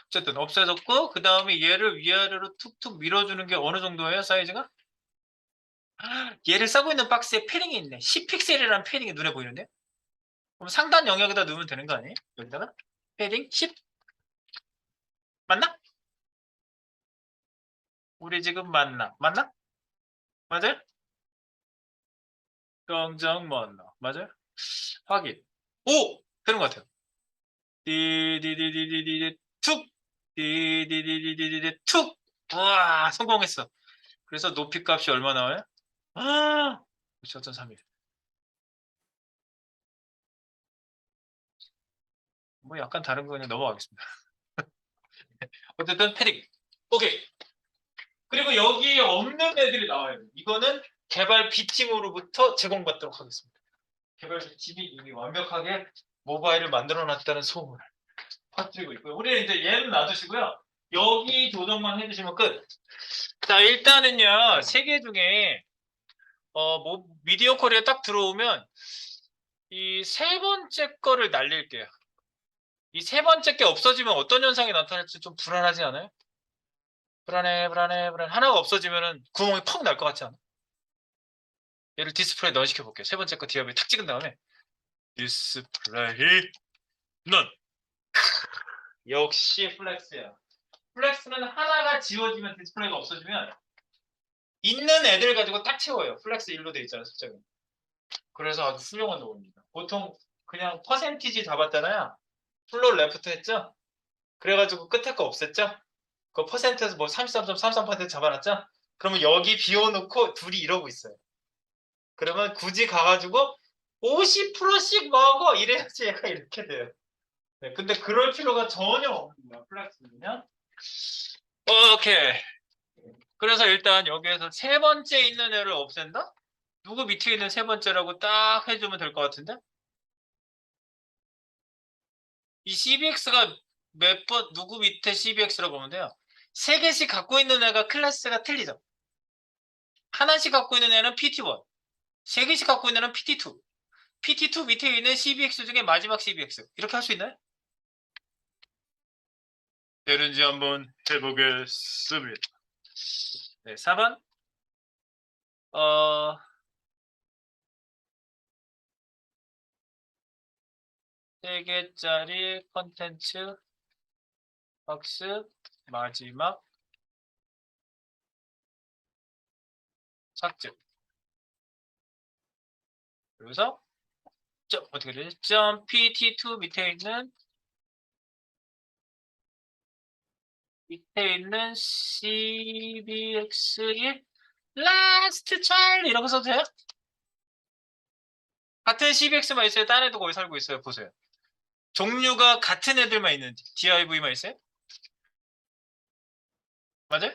어쨌든 없애졌고 그 다음에 얘를 위아래로 툭툭 밀어주는 게 어느 정도예요 사이즈가? 얘를 쓰고 있는 박스에 패딩이 있네. 10픽셀이라는 패딩이 눈에 보이는데? 그럼 상단 영역에다 넣으면 되는 거 아니에요? 여기다가? 패딩 10? 맞나? 우리 지금 맞나? 맞나? 맞아요? 정정 맞나? 맞아요? 확인. 오! 되는 것 같아요. 디디디디디디 툭! 디디디디디디 툭! 와 성공했어. 그래서 높이 값이 얼마 나와요? 아, 9.31. 뭐 약간 다른 거는 넘어가겠습니다. 어쨌든 패딩. 오케이. 그리고 여기에 없는 애들이 나와요. 이거는 개발 B팀으로부터 제공받도록 하겠습니다. 개발 B팀이 이미 완벽하게 모바일을 만들어 놨다는 소문을 퍼뜨리고 있고요. 우리는 이제 얘는 놔두시고요. 여기 조정만 해주시면 끝. 자, 일단은요, 세 개 중에, 미디어 코리에 딱 들어오면 이 세 번째 거를 날릴게요. 이 세 번째 게 없어지면 어떤 현상이 나타날지 좀 불안하지 않아요? 불안해, 불안해, 불안해. 하나가 없어지면은 구멍이 퍽 날 것 같지 않아? 얘를 디스플레이 넌 시켜볼게요. 세 번째 거 디아블에 탁 찍은 다음에 디스플레이 넌. 역시 플렉스야. 플렉스는 하나가 지워지면 디스플레이가 없어지면 있는 애들 가지고 딱 채워요. 플렉스 1로 돼 있잖아요, 숫자가. 그래서 아주 훌륭한 로고입니다. 보통 그냥 퍼센티지 잡았잖아요. 플로우 레프트 했죠? 그래가지고 끝에 거 없앴죠? 그 퍼센트에서 뭐 33.33% 잡아놨죠? 그러면 여기 비워놓고 둘이 이러고 있어요. 그러면 굳이 가가지고 50%씩 먹어! 이래야지 얘가 이렇게 돼요. 네, 근데 그럴 필요가 전혀 없는 거야, 플렉스는요. 오케이. 그래서 일단 여기에서 세 번째 있는 애를 없앤다? 누구 밑에 있는 세 번째라고 딱 해주면 될 것 같은데? 이 CBX가 몇 번, 누구 밑에 CBX라고 보면 돼요. 세 개씩 갖고 있는 애가 클래스가 틀리죠. 하나씩 갖고 있는 애는 PT1, 세 개씩 갖고 있는 애는 PT2. PT2 밑에 있는 CBX 중에 마지막 CBX. 이렇게 할 수 있나요? 되는지 한번 해보겠습니다. 네, 4번. 어, 3개짜리 컨텐츠 박스 마지막 삭제. 그래서 어떻게 되지? 점 PT2 밑에 있는 CBX1 last child 이렇게 써도 돼요? 같은 CBX만 있어요? 딴 애도 거기 살고 있어요? 보세요. 종류가 같은 애들만 있는지 DIV만 있어요? 맞아요?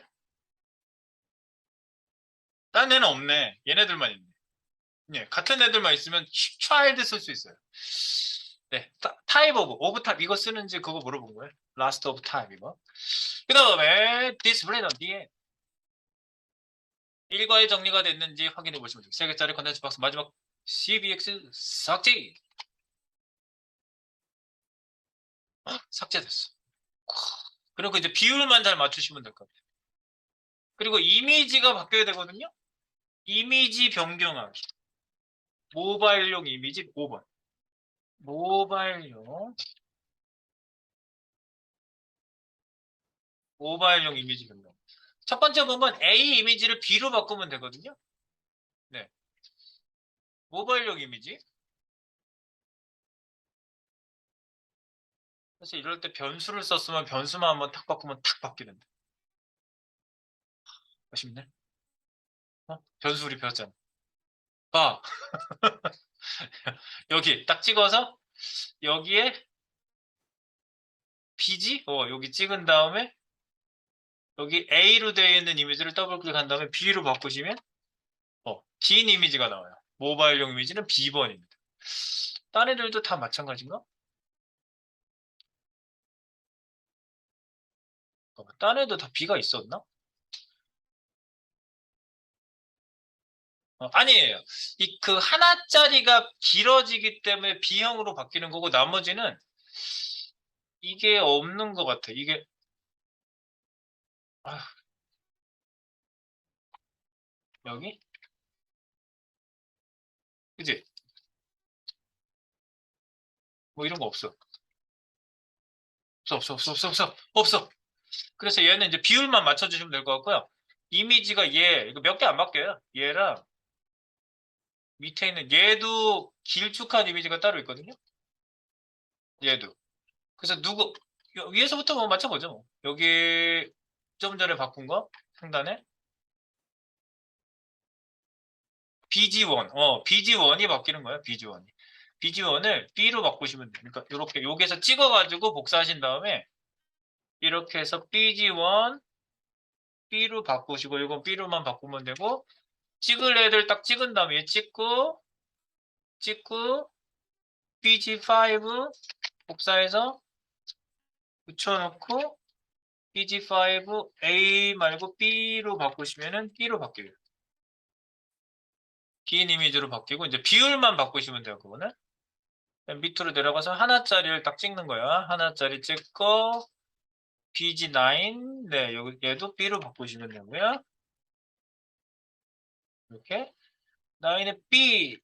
딴 애는 없네. 얘네들만 있네. 예, 같은 애들만 있으면 child 쓸 수 있어요. 네, 타입 오브 타입 이거 쓰는지 그거 물어본 거예요. last of time 이거. 그 다음에 디스플레이 뒤에 일과에 정리가 됐는지 확인해 보시면 돼요. 3개짜리 컨텐츠 박스 마지막 CBX 삭제. 삭제됐어. 그리고 이제 비율만 잘 맞추시면 될 것 같아요. 그리고 이미지가 바뀌어야 되거든요. 이미지 변경하기. 모바일용 이미지 5번. 모바일용 이미지 변경. 첫 번째 보면 A 이미지를 B로 바꾸면 되거든요. 네. 모바일용 이미지. 그래서 이럴 때 변수를 썼으면 변수만 한번 탁 바꾸면 탁 바뀌는데. 아쉽네. 변수 우리 배웠잖아. 봐. 여기 딱 찍어서 여기에 B지? 여기 찍은 다음에 여기 A로 되어 있는 이미지를 더블 클릭한 다음에 B로 바꾸시면 긴 이미지가 나와요. 모바일용 이미지는 B번입니다. 딴 애들도 다 마찬가지인가? 딴 애도 다 B가 있었나? 아니에요. 이 그 하나짜리가 길어지기 때문에 B형으로 바뀌는 거고 나머지는 이게 없는 것 같아. 이게 아휴, 여기 그지? 뭐 이런 거 없어. 없어. 그래서 얘는 이제 비율만 맞춰주시면 될 것 같고요. 이미지가 얘 이거 몇 개 안 바뀌어요. 얘랑 밑에 있는 얘도 길쭉한 이미지가 따로 있거든요. 얘도. 그래서 위에서부터 뭐 맞춰보죠. 뭐. 여기 좀 전에 바꾼 거 상단에 BG1, BG1이 바뀌는 거예요. BG1이. BG1을 B로 바꾸시면 돼요. 그러니까 이렇게 여기서 찍어가지고 복사하신 다음에 이렇게 해서 BG1 B로 바꾸시고 이건 B로만 바꾸면 되고 찍을 애들 딱 찍은 다음에 찍고 BG5 복사해서 붙여놓고 BG5 A 말고 B로 바꾸시면은 B로 바뀌어요. 긴 이미지로 바뀌고 이제 비율만 바꾸시면 돼요. 그거는 밑으로 내려가서 하나짜리를 딱 찍는 거야. 하나짜리 찍고 BG9 네 여기 얘도 B로 바꾸시면 되고요. 이렇게 9의 B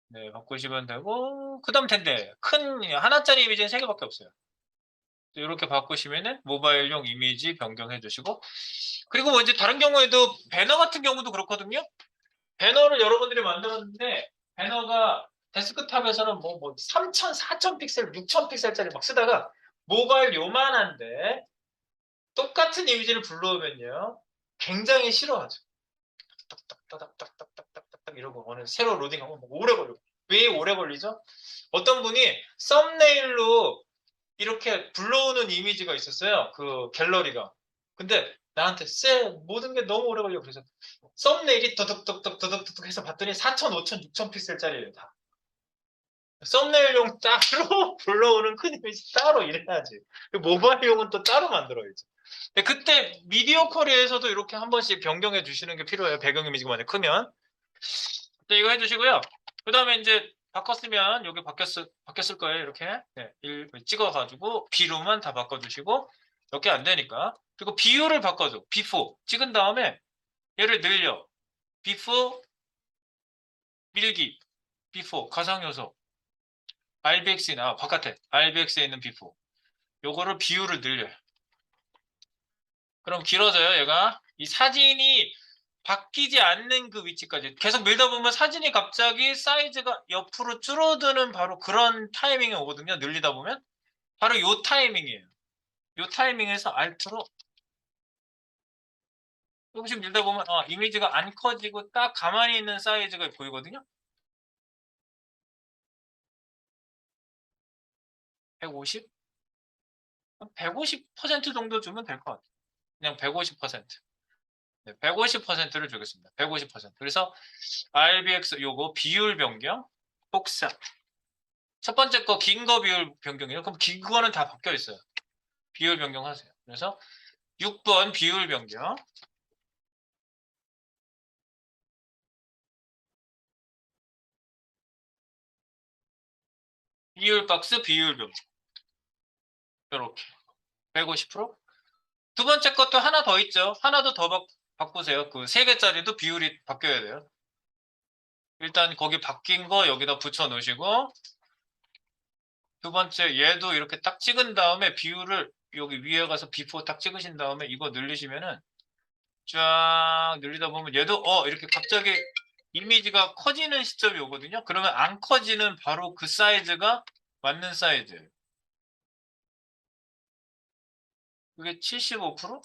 네 바꾸시면 되고 그 다음 텐데 큰 하나짜리 이미지는 3개밖에 없어요. 이렇게 바꾸시면은 모바일용 이미지 변경해 주시고 그리고 뭐 이제 다른 경우에도 배너 같은 경우도 그렇거든요. 배너를 여러분들이 만들었는데 배너가 데스크탑에서는 뭐 3000, 4000 픽셀, 6000 픽셀짜리 막 쓰다가 모바일 요만한데 똑같은 이미지를 불러오면요. 굉장히 싫어하죠. 딱딱딱딱딱딱딱딱 이러고 어느 새로 로딩하면 뭐 오래 걸리고. 왜 오래 걸리죠? 어떤 분이 썸네일로 이렇게 불러오는 이미지가 있었어요. 그 갤러리가. 근데 나한테 모든 게 너무 오래 걸려. 그래서 썸네일이 더덕더덕 해서 봤더니 4000, 5000, 6000 픽셀짜리예요. 다. 썸네일용 따로 불러오는 큰 이미지 따로 이래야지. 모바일용은 또 따로 만들어야지. 근데 그때 미디어 쿼리에서도 이렇게 한 번씩 변경해 주시는 게 필요해요. 배경 이미지가 만약 크면. 네, 이거 해주시고요. 그 다음에 이제 바꿨으면 여기 바뀌었을 거예요. 이렇게 네, 찍어가지고 B로만 다 바꿔주시고 몇 개 안 되니까. 그리고 비율을 바꿔줘. before 찍은 다음에 얘를 늘려. before 밀기. before 가상요소. RBX에 바깥에 RBX에 있는 before. 요거를 비율을 늘려요. 그럼 길어져요. 얘가 이 사진이 바뀌지 않는 그 위치까지 계속 밀다 보면 사진이 갑자기 사이즈가 옆으로 줄어드는 바로 그런 타이밍이 오거든요. 늘리다 보면 바로 요 타이밍이에요. 요 타이밍에서 알트로 조금씩 밀다 보면 이미지가 안 커지고 딱 가만히 있는 사이즈가 보이거든요. 150? 150% 정도 주면 될 것 같아요. 그냥 150%. 네, 150%를 주겠습니다. 150%. 그래서 RBX 요거 비율 변경, 복사. 첫 번째 거 긴 거 비율 변경이에요. 그럼 긴 거는 다 바뀌어 있어요. 비율 변경하세요. 그래서 6번 비율 변경. 비율 박스 비율 변경. 이렇게 150%. 두 번째 것도 하나 더 있죠. 하나 더 바꾸세요. 그 3개짜리도 비율이 바뀌어야 돼요. 일단 거기 바뀐 거 여기다 붙여 놓으시고 두 번째 얘도 이렇게 딱 찍은 다음에 비율을 여기 위에 가서 비포 딱 찍으신 다음에 이거 늘리시면은 쫙 늘리다 보면 얘도 이렇게 갑자기 이미지가 커지는 시점이 오거든요. 그러면 안 커지는 바로 그 사이즈가 맞는 사이즈예요. 그게 75%?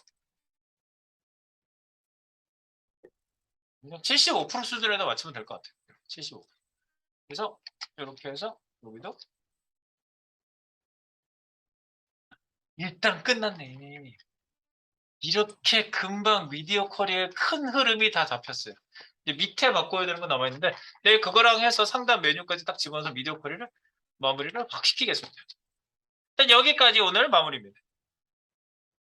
그냥 75% 수준에다 맞추면 될 것 같아요. 75%. 그래서 이렇게 해서 여기도 일단 끝났네. 이렇게 금방 미디어 쿼리의 큰 흐름이 다 잡혔어요. 이제 밑에 바꿔야 되는 거 남아있는데 내일 그거랑 해서 상단 메뉴까지 딱 집어넣어서 미디어 쿼리를 마무리를 확 시키겠습니다. 일단 여기까지 오늘 마무리입니다.